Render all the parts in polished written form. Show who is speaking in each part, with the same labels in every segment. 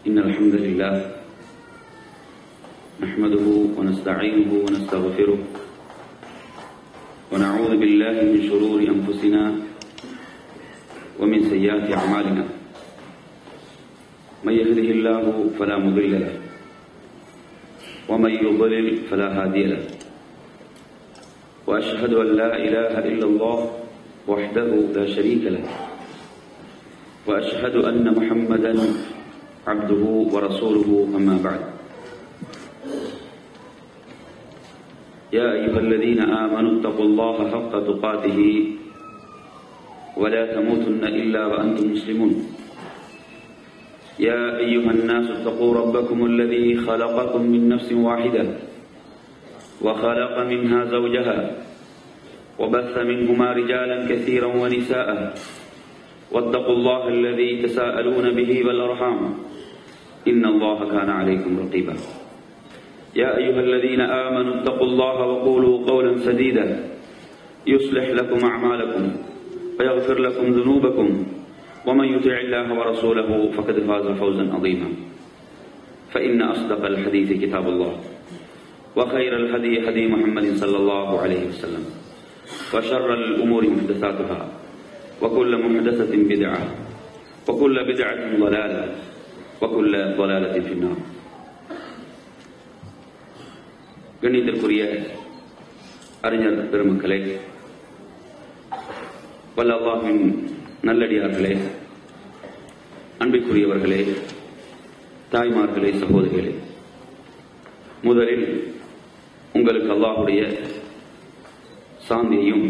Speaker 1: إن الحمد لله نحمده ونستعينه ونستغفره ونعوذ بالله من شرور أنفسنا ومن سيئات أعمالنا من يهده الله فلا مضل له ومن يضلل فلا هادي له وأشهد أن لا إله إلا الله وحده لا شريك له وأشهد أن محمدا عبده ورسوله أما بعد يا أيها الذين آمنوا اتقوا الله حق تقاته ولا تموتن إلا وأنتم مسلمون يا أيها الناس اتقوا ربكم الذي خلقكم من نفس واحدة وخلق منها زوجها وبث منهما رجالا كثيرا ونساء واتقوا الله الذي تساءلون به والأرحام إن الله كان عليكم رقيبا يا أيها الذين آمنوا اتقوا الله وقولوا قولا سديدا يصلح لكم أعمالكم ويغفر لكم ذنوبكم ومن يطع الله ورسوله فقد فاز فوزا عظيما فإن أصدق الحديث كتاب الله وخير الهدي هدي محمد صلى الله عليه وسلم وشر الأمور محدثاتها وكل محدثة بدعة وكل بدعة ضلالة وكل ضلالة في النار. கண்ணியத்திற்குரிய அறிஞர் பெருமக்களே, வல்ல அல்லாஹ்வின் நல்லடியார்களே, அன்பிற்குரியவர்களே, தாய்மார்களே, சகோதரிகளே, முதலில் உங்களுக்கு அல்லாஹ்வுடைய சாந்தியையும்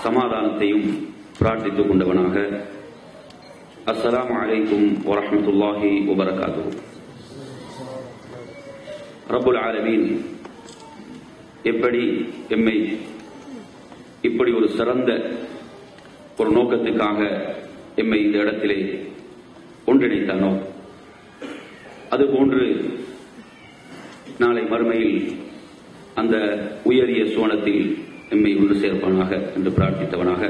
Speaker 1: சமாதானத்தையும் பிரார்த்தித்துக் கொண்டவனாக அஸ்ஸலாமு அலைக்கும் வரஹ்மத்துல்லாஹி வபரகாத்துஹு. ரப்புல் ஆலமீன் எப்படி எம்மை இப்படி ஒரு சிறந்த ஒரு நோக்கத்துக்காக எம்மை இந்த இடத்திலே ஒன்றிணைத்தானோ, அதுபோன்று நாளை மறுமையில் அந்த உயரிய சோனத்தில் எம்மை ஒன்று சேர்ப்பானாக என்று பிரார்த்தித்தவனாக,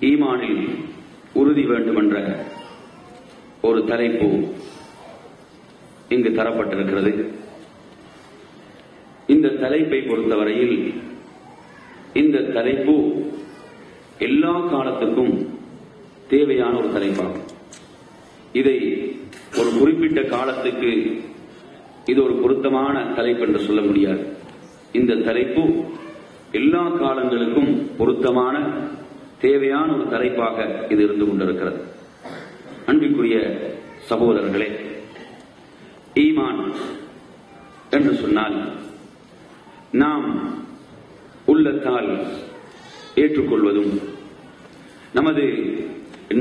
Speaker 1: ஈமானில் உறுதி வேண்டுமென்ற ஒரு தலைப்பு இங்கு தரப்பட்டிருக்கிறது. இந்த தலைப்பை பொறுத்தவரையில் இந்த தலைப்பு எல்லா காலத்துக்கும் தேவையான ஒரு தலைப்பாகும். இதை ஒரு குறிப்பிட்ட காலத்துக்கு இது ஒரு பொருத்தமான தலைப்பு என்று சொல்ல முடியாது. இந்த தலைப்பு எல்லா காலங்களுக்கும் பொருத்தமான தேவையான ஒரு தலைப்பாக இது இருந்து கொண்டிருக்கிறது. அன்பிற்குரிய சகோதரர்களே, ஈமான் என்று சொன்னால் நாம் உள்ளத்தால் ஏற்றுக்கொள்வதும் நமது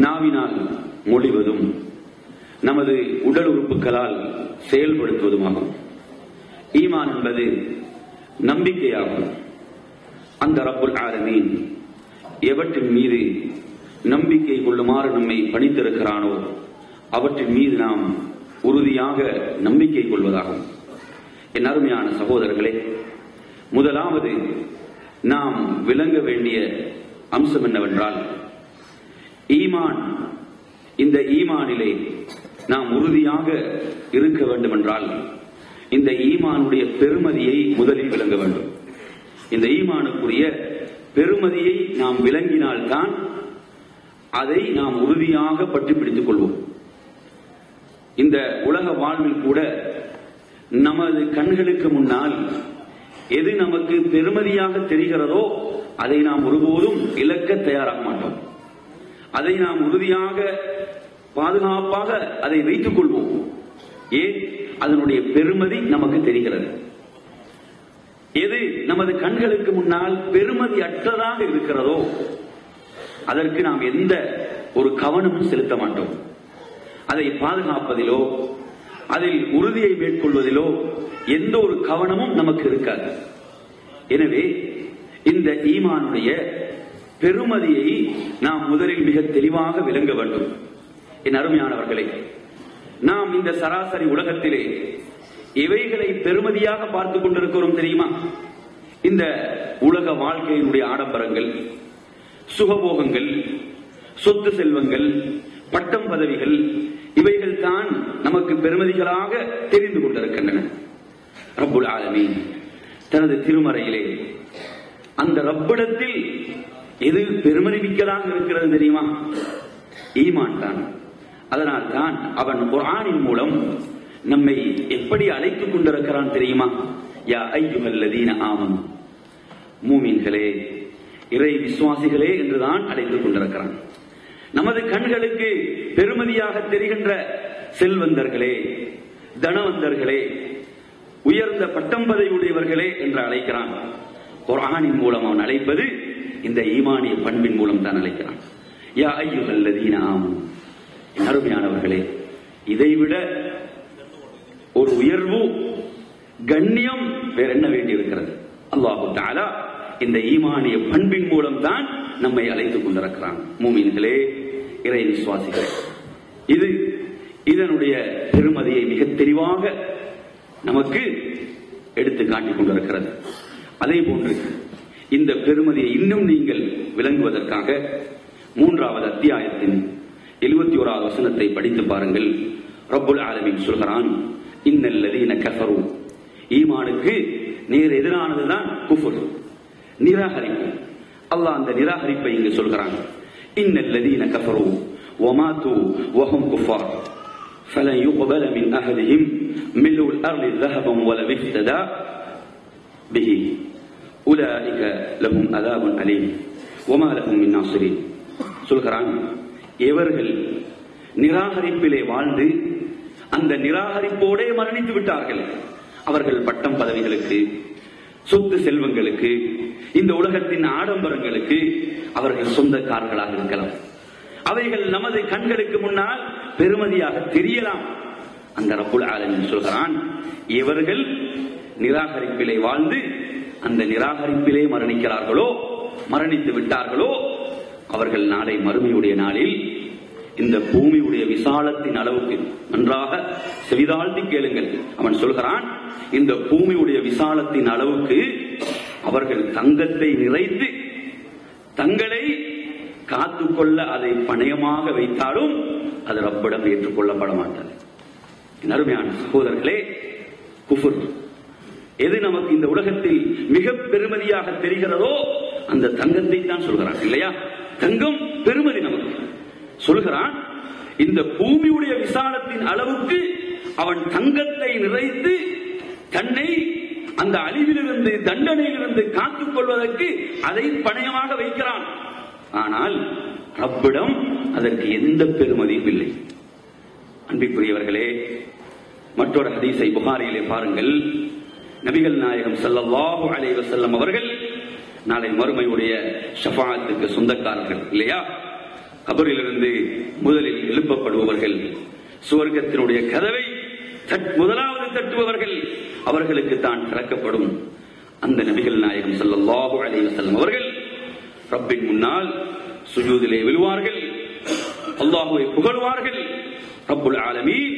Speaker 1: நாவினால் மொழிவதும் நமது உடல் உறுப்புகளால் செயல்படுத்துவதுமாகும். ஈமான் என்பது நம்பிக்கையாகும். அந்த ரப்புல் ஆலமீன் எவற்றின் மீது நம்பிக்கை கொள்ளுமாறு நம்மை பணித்திருக்கிறானோ அவற்றின் மீது நாம் உறுதியாக நம்பிக்கை கொள்வதாகும். என் அருமையான சகோதரர்களே, முதலாவது நாம் விளங்க வேண்டிய அம்சம் என்னவென்றால், ஈமான், இந்த ஈமானிலே நாம் உறுதியாக இருக்க வேண்டும் என்றால் இந்த ஈமானுடைய பெருமதியை முதலில் விளங்க வேண்டும். இந்த ஈமானுக்குரிய பெருமதியை நாம் விளங்கினால்தான் அதை நாம் உறுதியாக பற்றி பிடித்துக் கொள்வோம். இந்த உலக வாழ்வில் கூட நமது கண்களுக்கு முன்னால் எது நமக்கு பெருமதியாக தெரிகிறதோ அதை நாம் ஒருபோதும் இழக்க தயாராக மாட்டோம். அதை நாம் உறுதியாக பாதுகாப்பாக அதை வைத்துக் கொள்வோம். ஏன்? அதனுடைய பெருமதி நமக்கு தெரிகிறது. எது நமது கண்களுக்கு முன்னால் பெருமதி அற்றதாக இருக்கிறதோ அதற்கு நாம் எந்த ஒரு கவனமும் செலுத்த மாட்டோம். அதை பாதுகாப்பதிலோ அதில் உறுதியை மேற்கொள்வதிலோ எந்த ஒரு கவனமும் நமக்கு இருக்காது. எனவே இந்த ஈமானுடைய பெருமதியை நாம் முதலில் மிக தெளிவாக விளங்க வேண்டும். என் அருமையானவர்களே, நாம் இந்த சராசரி உலகத்திலே எவைகளை பெருமதியாக பார்த்துக் கொண்டிருக்கிறோம் தெரியுமா? இந்த உலக வாழ்க்கையினுடைய ஆடம்பரங்கள், சுகபோகங்கள், சொத்து செல்வங்கள், பட்டம் பதவிகள், இவைகள் தான் நமக்கு பெருமதிகளாக தெரிந்து கொண்டிருக்கின்றன. ரப்புல் ஆலமீன் தனது திருமறையிலே அந்த ரப்பிடத்தில் எது பெருமதி மிக்கதாக இருக்கிறது தெரியுமா? ஈமான் தான். அதனால் தான் அவன் குர்ஆனின் மூலம் நம்மை எப்படி அழைத்துக் கொண்டிருக்கிறான் தெரியுமா? யா அய்யுஹல்லதீன ஆமனு, மூமின்களே, இறை விசுவாசிகளே என்றுதான் அழைத்துக் கொண்டிருக்கிறான். நமது கண்களுக்கு பெருமதியாக தெரிகின்ற செல்வந்தர்களே, தனவந்தர்களே, உயர்ந்த பட்டம் பதவியுடையவர்களே என்று அழைக்கிறான். குர்ஆனின் மூலம் அவன் அழைப்பது இந்த ஈமானிய பண்பின் மூலம் தான் அழைக்கிறான். யா அய்யுஹல்லதீன ஆமனு, அருமையானவர்களே, இதைவிட ஒரு உயர்வு, கண்ணியம் வேற என்ன வேண்டியிருக்கிறது? அல்லாஹு தஆலா இந்த ஈமானிய பண்பின் மூலம் தான் நம்மை அழைத்துக் கொண்டிருக்கிறான். மூமின்களே, இறை விசுவாசிகளே, இது இதனுடைய பெருமதியை மிக தெளிவாக நமக்கு எடுத்து காட்டிக் கொண்டிருக்கிறது. அதே போன்று இந்த பெருமதியை இன்னும் நீங்கள் விளங்குவதற்காக 3வது அத்தியாயத்தின் 71வது வசனத்தை படித்து பாருங்கள். ரப்புல் ஆலமீன் சொல்கிறான், இன்னல்லதீன கஃபரு, ஈமானுக்கு நேர் எதிரானதுதான் குஃப்ர், நிராகரிப்பு. அல்லாஹ் அந்த நிராகரிப்பை இங்கு சொல்கிறான். இன்னல்லதீன கஃபரு வமாது வஹும் குஃபார் ஃபலன் யுக்பல மின் அஹதிஹிம் மில்லுல் அர்லி ذهبا ولو افتدى به أولئك لهم عذاب أليم وما لهم من ناصرين. சொல்கிறான், எவர்கள் நிராகரிப்பிலே வாழ்ந்து அந்த நிராகரிப்போடே மரணித்து விட்டார்கள், அவர்கள் பட்டம் பதவிகளுக்கு, சொத்து செல்வங்களுக்கு, இந்த உலகத்தின் ஆடம்பரங்களுக்கு அவர்கள் சொந்தக்காரர்களாக இருக்கலாம். அவைகள் நமது கண்களுக்கு முன்னால் பெருமதியாக தெரியலாம். அந்த ரப்புல் ஆலமீன் சொல்கிறான், இவர்கள் நிராகரிப்பிலே வாழ்ந்து அந்த நிராகரிப்பிலே மரணிக்கிறார்களோ, மரணித்து விட்டார்களோ, அவர்கள் நாளை மறுமையுடைய நாளில் இந்த பூமியுடைய விசாலத்தின் அளவுக்கு, நன்றாக செவிதாழ்த்தி கேளுங்கள், அவன் சொல்கிறான், இந்த பூமியுடைய விசாலத்தின் அளவுக்கு அவர்கள் தங்கத்தை நிறைத்து தங்களை காத்துக்கொள்ள அதை பணயமாக வைத்தாலும் அது ரப்பிடம் ஏற்றுக்கொள்ளப்பட மாட்டாது. அருமையான சகோதரர்களே, குஃப்ர் எது நமக்கு இந்த உலகத்தில் மிக பெருமதியாக தெரிகிறதோ அந்த தங்கத்தை தான் சொல்கிறான், இல்லையா? தங்கம் பெருமதி நமக்கு. சொல்கிறான், இந்த பூமியுடைய விசாலத்தின் அளவுக்கு அவன் தங்கத்தை நிறைத்து தன்னை அந்த அழிவிலிருந்து, தண்டனையிலிருந்து காத்துக் கொள்வதற்கு அதை பணயமாக வைக்கிறான். ஆனால் ரப்பிடம் அதற்கு எந்த பெருமதியும் இல்லை. அன்பிற்குரியவர்களே, மற்றொரு ஹதீஸை புகாரியிலே பாருங்கள். நபிகள் நாயகம் ஸல்லல்லாஹு அலைஹி வஸல்லம் அவர்கள் நாளை மறுமையுடைய ஷஃபாஅத்துக்கு சொந்தக்காரர்கள், இல்லையா? கபரிலிருந்து முதலில் எழுப்பப்படுபவர்கள், சுவர்க்கத்தினுடைய கதவை முதலாவது தட்டுபவர்கள், அவர்களுக்கு தான் திறக்கப்படும். அந்த நபிகள் நாயகம் ஸல்லல்லாஹு அலைஹி வஸல்லம் அவர்கள் ரப்பின் முன்னால் சுஜூதிலே விழுவார்கள், அல்லாஹ்வை புகழ்வார்கள். ரப்புல் ஆலமீன்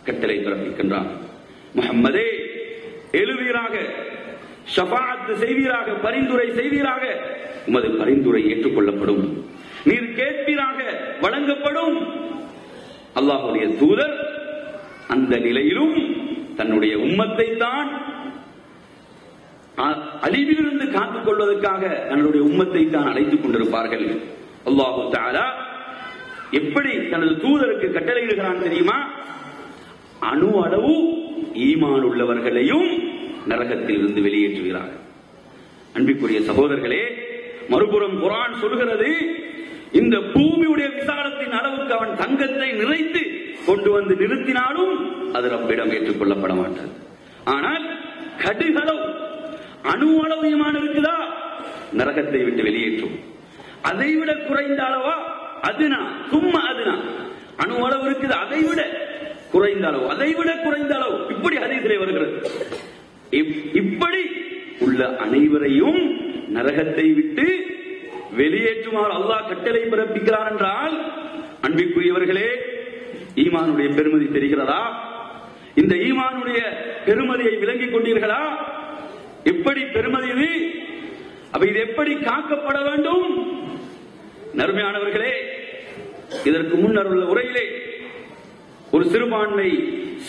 Speaker 1: கட்டளை பிறப்பிக்கின்றான், முஹம்மதே எழுவீராக, ஷஃபாஅத் செய்வீராக, பரிந்துரை செய்வீராக, உமது பரிந்துரை ஏற்றுக்கொள்ளப்படும், நீர் கேட்பீராக, வழங்கப்படும். அல்லாஹ்வுடைய தூதர் அந்த நிலையிலும் தன்னுடைய உம்மத்தை தான் அழிவிலிருந்து காத்துக் கொள்வதற்காக தன்னுடைய உம்மத்தை தான் அழைத்துக் கொண்டிருப்பார்கள். அல்லாஹு தஆலா எப்படி தனது தூதருக்கு கட்டளையிடுகிறான் தெரியுமா? அணு அளவு ஈமான் உள்ளவர்களையும் நரகத்தில் இருந்து வெளியேற்றுகிறார்கள். அன்பிற்குரிய சகோதரர்களே, மறுபுறம் குர்ஆன் சொல்கிறது, இந்த பூமியுடைய விசாலத்தின் அளவுக்கு அவன் தங்கத்தை நிறைத்து கொண்டு வந்து நிறுத்தினாலும் அது ரப்பிடம் ஏற்றுக்கொள்ளப்பட மாட்டாது. ஆனால் கடுகளவு, அணு அளவு ஈமான் இருக்குதா, நரகத்தை விட்டு வெளியேற்றும். அதைவிட குறைந்த அளவா, அதுனா சும்மா அதுனா, அணு அளவு இருக்குது, அதைவிட குறைந்த அளவு, அதைவிட குறைந்த அளவு, இப்படி ஹதீஸிலே வருகிறது. இப்படி உள்ள அனைவரையும் நரகத்தை விட்டு வெளியேற்றுமாறு அல்லாஹ் கட்டளை பிறப்பிக்கிறார் என்றால், அன்பிற்குரியவர்களே, ஈமானுடைய பெருமதி தெரிகிறதா? இந்த ஈமானுடைய பெருமதியை விளங்கிக் கொண்டீர்களா? எப்படி பெருமதி இது? அப்ப இது எப்படி காக்கப்பட வேண்டும்? நறுமையானவர்களே, இதற்கு முன்னர் உள்ள உரையிலே ஒரு சிறுபான்மை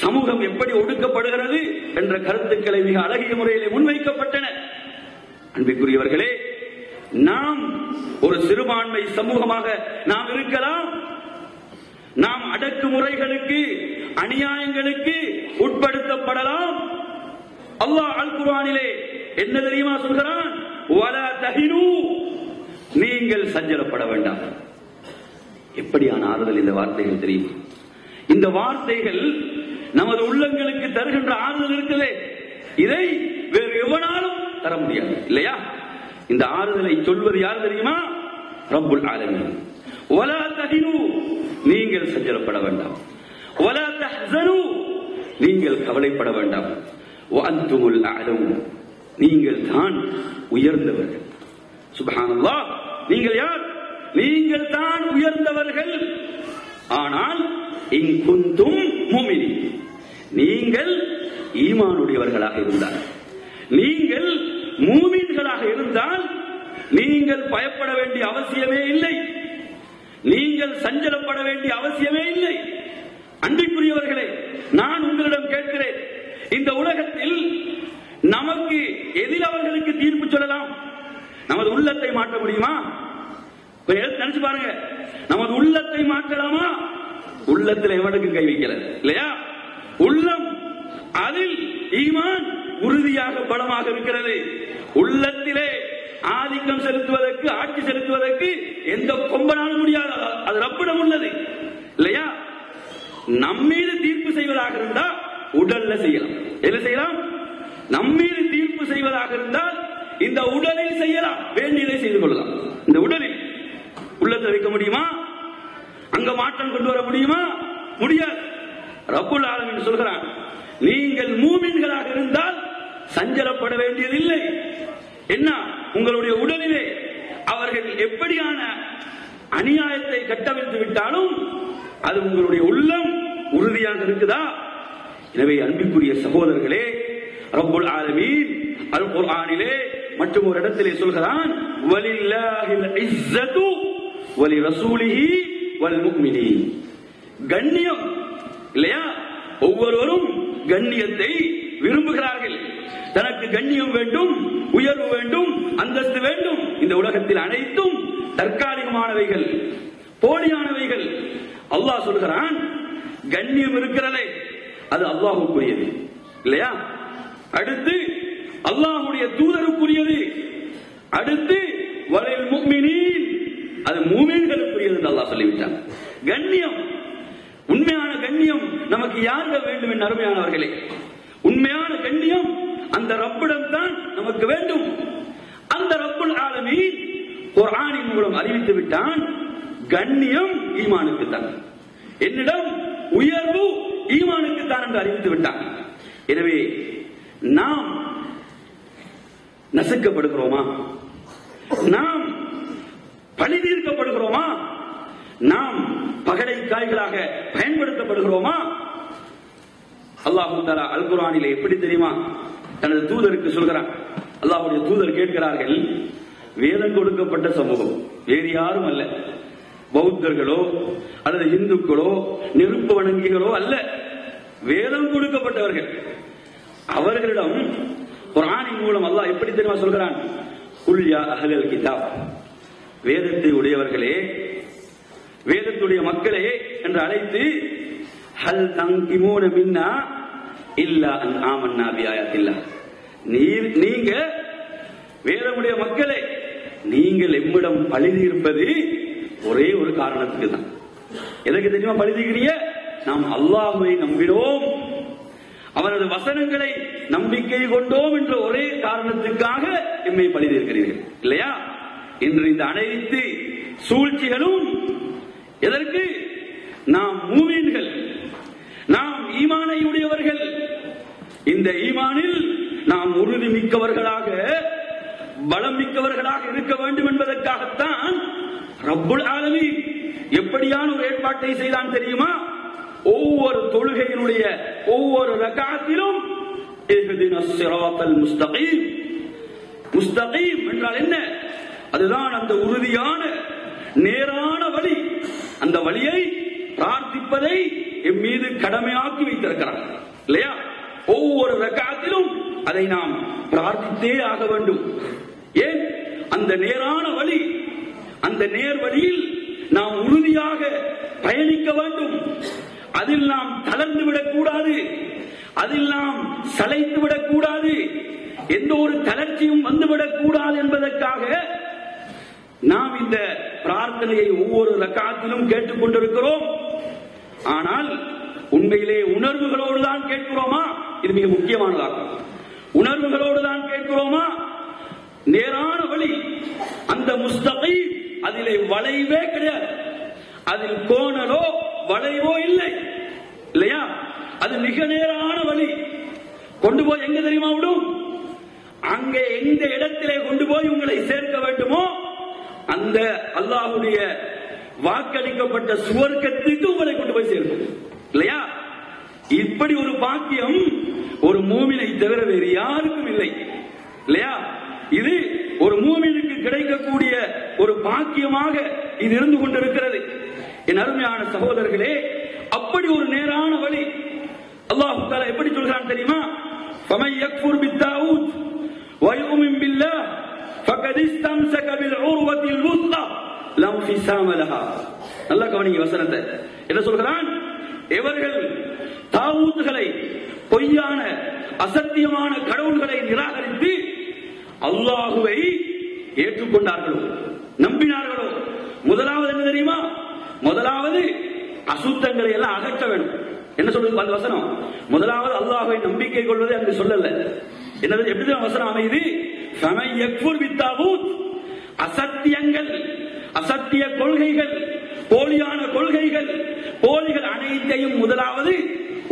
Speaker 1: சமூகம் எப்படி ஒடுக்கப்படுகிறது என்ற கருத்துக்களை மிக அழகிய முறையிலே முன்வைக்கப்பட்டன. அன்பிற்குரியவர்களே, நாம் ஒரு சிறுபான்மை சமூகமாக நாம் இருக்கலாம். நாம் அடக்குமுறைகளுக்கு, அநியாயங்களுக்கு உட்படுத்தப்படலாம். அல்லாஹ் அல் குர்ஆனிலே என்ன தெரியுமா சொல்கிறான்? வலா தஹினு, நீங்கள் சஞ்சலப்பட வேண்டாம். எப்படியான ஆறுதல் இந்த வார்த்தைகள் தெரியும்? இந்த வார்த்தைகள் நமது உள்ளங்களுக்கு தருகின்ற ஆறுதல் இருக்குதே, இதை வேறு எவனாலும் தர முடியாது, இல்லையா? இந்த ஆறுதலை சொல்வது யார் தெரியுமா? ரப்புல் ஆலமீன். வலா தஹினு, நீங்கள் சஞ்சலப்பட வேண்டாம். வலா தஹ்ஸனு, நீங்கள் கவலைப்பட வேண்டாம். வஅன்துமுல் அஅலமு, நீங்கள் தான் உயர்ந்தவர்கள். சுப்ஹானல்லாஹ், நீங்கள் யார்? நீங்கள் தான் உயர்ந்தவர்கள். ஆனால் இன் குந்தும் முஃமினீன், நீங்கள் ஈமானுடையவர்களாக இருந்தால், நீங்கள் மூமின்களாக இருந்தால் நீங்கள் பயப்பட வேண்டிய அவசியமே இல்லை, நீங்கள் சஞ்சலப்பட வேண்டிய அவசியமே இல்லை. அன்பிற்குரியவர்களே, நான் உங்களிடம் கேட்கிறேன், இந்த உலகத்தில் நமக்கு எதில் அவர்களுக்கு தீர்ப்பு சொல்லலாம்? நமது உள்ளத்தை மாற்ற முடியுமா? நினைச்சு பாருங்க, நமது உள்ளத்தை மாற்றலாமா? உள்ளத்தில் எவனுக்கு கை வைக்கிறது, இல்லையா? உள்ளம், அதில் ஈமான் உறுதியாக பலமாக இருக்கிறது. உள்ளத்திலே ஆதிக்கம் செலுத்துவதற்கு, ஆட்சி செலுத்துவதற்கு எந்த கொம்பனாலும் முடியாது. அது ரப்பிடம் உள்ளது, இல்லையா? நம்மீது தீர்ப்பு செய்வதாக இருந்தால் உடல்ல செய்யலாம். என்ன செய்யலாம்? நம்மீது தீர்ப்பு செய்வதாக இருந்தால் இந்த உடலில் செய்யலாம், வேண்டியதை செய்து கொள்ளலாம். இந்த உடலில் உள்ளத்தை வைக்க முடியுமா? அங்க மாற்றம் கொண்டு வர முடியுமா? முடியாது. ரப்புல் ஆலமீன் சொல்கிறான், நீங்கள் மூமின்களாக இருந்தால் சஞ்சலப்பட வேண்டியதில்லை. என்ன? உங்களுடைய உடலிலே அவர்கள் எப்படியான அநியாயத்தை கட்டவிழ்த்து விட்டாலும் அது உங்களுடைய உள்ளம் உறுதியாக இருக்குதா? எனவே அன்பிற்குரிய சகோதரர்களே, ரப்புல் ஆலமீன் அல் குர்ஆனிலே மற்றும் ஒரு இடத்திலே சொல்கிறான், வலில்லாஹில் இஸ்ஸத்து வலி ரசூலிஹி வல் முஃமினீன். கண்ணியம், இல்லையா? ஒவ்வொருவரும் கண்ணியத்தை விரும்புகிறார்கள். தனக்கு கண்ணியம் வேண்டும், உயர்வு வேண்டும், அந்தஸ்து வேண்டும். இந்த உலகத்தில் அனைத்தும் தற்காலிகமானவைகள், போலியானவைகள். அல்லாஹ் சொல்கிறான், கண்ணியம் இருக்கிறதே அது அல்லாஹ்வுக்குரியது, இல்லையா? அடுத்து அல்லாஹ்வுடைய தூதருக்குரியது. அடுத்து வலில் முஃமினீன், அது மூமின்களுக்குரியது என்று அல்லாஹ் சொல்லிவிட்டான். கண்ணியம், உண்மையான கண்ணியம் நமக்கு யார்கள் வேண்டும் என் அருமையானவர்களே? உண்மையான கண்ணியம் அந்த ரப்பிடம் தான் நமக்கு வேண்டும். அந்த ரப்புல் ஆலமீன் குர்ஆனின் மூலம் அறிவித்து விட்டான், கண்ணியம் ஈமானுக்கு தான், என்னிடம் உயர்வு ஈமானுக்கு தான் என்று அறிவித்து விட்டான். எனவே நாம் நசுக்கப்படுகிறோமா? நாம் பழி தீர்க்கப்படுகிறோமா? நாம் பகடை காய்களாக பயன்படுத்தப்படுகிறோமா? அல்லாஹ் தஆலா அல் குர்ஆனிலே எப்படி தெரியுமா தனது தூதருக்கு சொல்கிறான்? அல்லாஹ்வுடைய தூதர் கேட்கிறார்கள், வேதம் கொடுக்கப்பட்ட சமூகம், வேறு யாரும் அல்ல, பௌத்தர்களோ அல்லது இந்துக்களோ நெருப்பு வணங்கிகளோ அல்ல, வேதம் கொடுக்கப்பட்டவர்கள். அவர்களிடம் குர்ஆனின் மூலம் அல்லாஹ் எப்படி தெரியுமா சொல்கிறான்? குல் யா அஹ்லல் கிதாப், வேதத்தை உடையவர்களே, வேதத்துடைய மக்களே என்று அழைத்து, ஹல் தங்கிமூன மின்னா இல்லா அன் ஆமன்னா பிஆயாத்தில்லாஹ், நீங்க வேதமுடைய மக்களே, நீங்கள் எம்மிடம் பழிதி இருப்பது ஒரே ஒரு காரணத்துக்கு தான். எதற்கு தெரியுமா பழிதிக்கிறீங்க? நாம் அல்லாஹ்வை நம்பினோம், அவரது வசனங்களை நம்பிக்கை கொண்டோம் என்ற ஒரே காரணத்துக்காக எம்மை பழிதிருக்கிறீர்கள், இல்லையா? இன்று இந்த அனைத்து சூழ்ச்சிகளும் எதற்கு? நாம் மூமின்கள், நாம் ஈமானை உடையவர்கள், இந்த ஈமானில் நாம் உறுதி மிக்கவர்களாக, பலம் மிக்கவர்களாக இருக்க வேண்டும் என்பதற்காகத்தான் ரப்புல் ஆலமீன் எப்படியான ஒரு ஏற்பாட்டை செய்தான் தெரியுமா? ஒவ்வொரு தொழுகையினுடைய ஒவ்வொரு ரக்அத்திலும் இஹ்தினஸ் ஸிராத்தல் முஸ்தகீம். முஸ்தகீம் என்றால் என்ன? அதுதான் அந்த உறுதியான நேரான வழி. அந்த வழியை பிரார்த்திப்பதை என் மீது கடமையாக்கி வைத்திருக்கிறார் இல்லையா? ஒவ்வொரு ரக்காத்திலும் அதை நாம் பிரார்த்தித்தே ஆக வேண்டும். ஏன்? அந்த நேரான வழி, அந்த நேர் வழியில் நாம் உறுதியாக பயணிக்க வேண்டும். அதில் நாம் தளர்ந்து விடக்கூடாது, அதில் நாம் சளைத்து விடக்கூடாது, எந்த ஒரு தளர்ச்சியும் வந்துவிடக் கூடாது என்பதற்காக நாம் இந்த பிரார்த்தனையை ஒவ்வொரு ரக்காத்திலும் கேட்டுக் கொண்டிருக்கிறோம். ஆனால் உண்மையிலே உணர்வுகளோடு தான் கேட்கிறோமா? இது மிக முக்கியமானதாகும். உணர்வுகளோடு தான் கேட்கிறோமா? நேரான வழி, அந்த முஸ்தகீம், அதிலே வளைவே கிடையாது, அதில் கோணலோ வளைவோ இல்லை இல்லையா? அது மிக நேரான வழி. கொண்டு போய் எங்க தெரியுமா விடும்? அங்கே எந்த இடத்திலே கொண்டு போய் உங்களை சேர்க்க வேண்டுமோ அந்த அல்லாஹ்வுடைய வாக்களிக்கப்பட்ட சுவர்க்கத்துக்கு உங்களை கொண்டு போய் சேர்க்கும் இல்லையா? இப்படி ஒரு பாக்கியம் ஒரு மூமினை தவிர வேறு யாருக்கும் இல்லை இல்லையா? இது ஒரு மூமினுக்கு கிடைக்கக்கூடிய ஒரு பாக்கியமாக இது இருந்து கொண்டிருக்கிறது. என் அருமையான சகோதரர்களே, அப்படி ஒரு நேரான வழி அல்லாஹ் தஆலா எப்படி சொல்கிறான் தெரியுமா? فَمَن يَكْفُرْ بِالطَّاغُوتِ وَيُؤْمِن بِاللَّهِ فَقَدِ اسْتَمْسَكَ بِالْعُرْوَةِ الْوُثْقَى لَا انفِصَامَ لَهَا. நல்லா கவனிங்க வசனத்தை. என்ன சொல்கிறான்? எவர்கள் தாவூத்களை, பொய்யான அசத்தியமான கடவுள்களை நிராகரித்து அல்லாஹுவை ஏற்றுக்கொண்டார்களோ, நம்பினார்களோ, முதலாவது என்ன தெரியுமா? முதலாவது அசுத்தங்களை எல்லாம் அகற்ற வேண்டும். என்ன சொல்றது அந்த வசனம்? முதலாவது அல்லாஹ்வை நம்பிக்கை கொள்வதை அங்கு சொல்லல. என்னது? எப்படி வசனம் அமைது? ஃபமன் யக்ஃபுர் பித்தாகூத், அசத்தியங்கள், அசத்திய கொள்கைகள், போலியான கொள்கைகள், போலிகள் அனைத்தையும் முதலாவது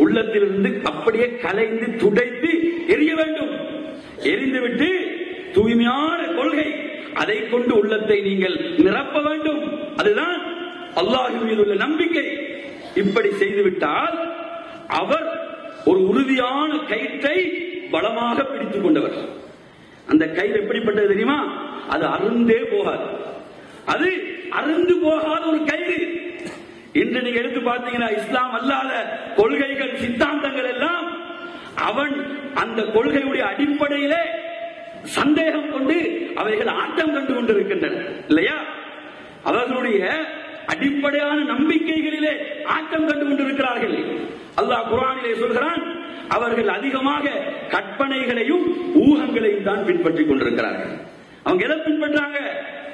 Speaker 1: உள்ளத்திலிருந்து அப்படியே கலைந்து துடைத்து எரிய வேண்டும். எரிந்துவிட்டு தூய்மையான கொள்கை, அதை கொண்டு உள்ளத்தை நீங்கள் நிரப்ப வேண்டும். அதுதான் அல்லாஹ்வின் மீது உள்ள நம்பிக்கை. இப்படி செய்துவிட்டால் அவர் ஒரு உறுதியான கயிற்றை பலமாக பிடித்துக் கொண்டவர். அந்த கயிறு எப்படிப்பட்டது தெரியுமா? அது அருந்தே போகாது, அது அருந்து போகாத ஒரு கயிறு. இன்று நீங்க எடுத்து பார்த்தீங்கன்னா இஸ்லாம் அல்லாத கொள்கைகள், சித்தாந்தங்கள் எல்லாம் அவன் அந்த கொள்கையுடைய அடிப்படையிலே சந்தேகம் கொண்டு அவைகள் ஆட்டம் கண்டு கொண்டிருக்கின்றன இல்லையா? அவர்களுடைய அடிப்படையான நம்பிக்கைகளிலே ஆட்டம் கண்டு கொண்டிருக்கிறார்கள். அல்லாஹ் குர்ஆனிலே சொல்கிறான், அவர்கள் அதிகமாக கற்பனைகளையும் ஊகங்களையும் தான் பின்பற்றிக் கொண்டிருக்கிறார்கள். அவங்க எதை பின்பற்றாங்க?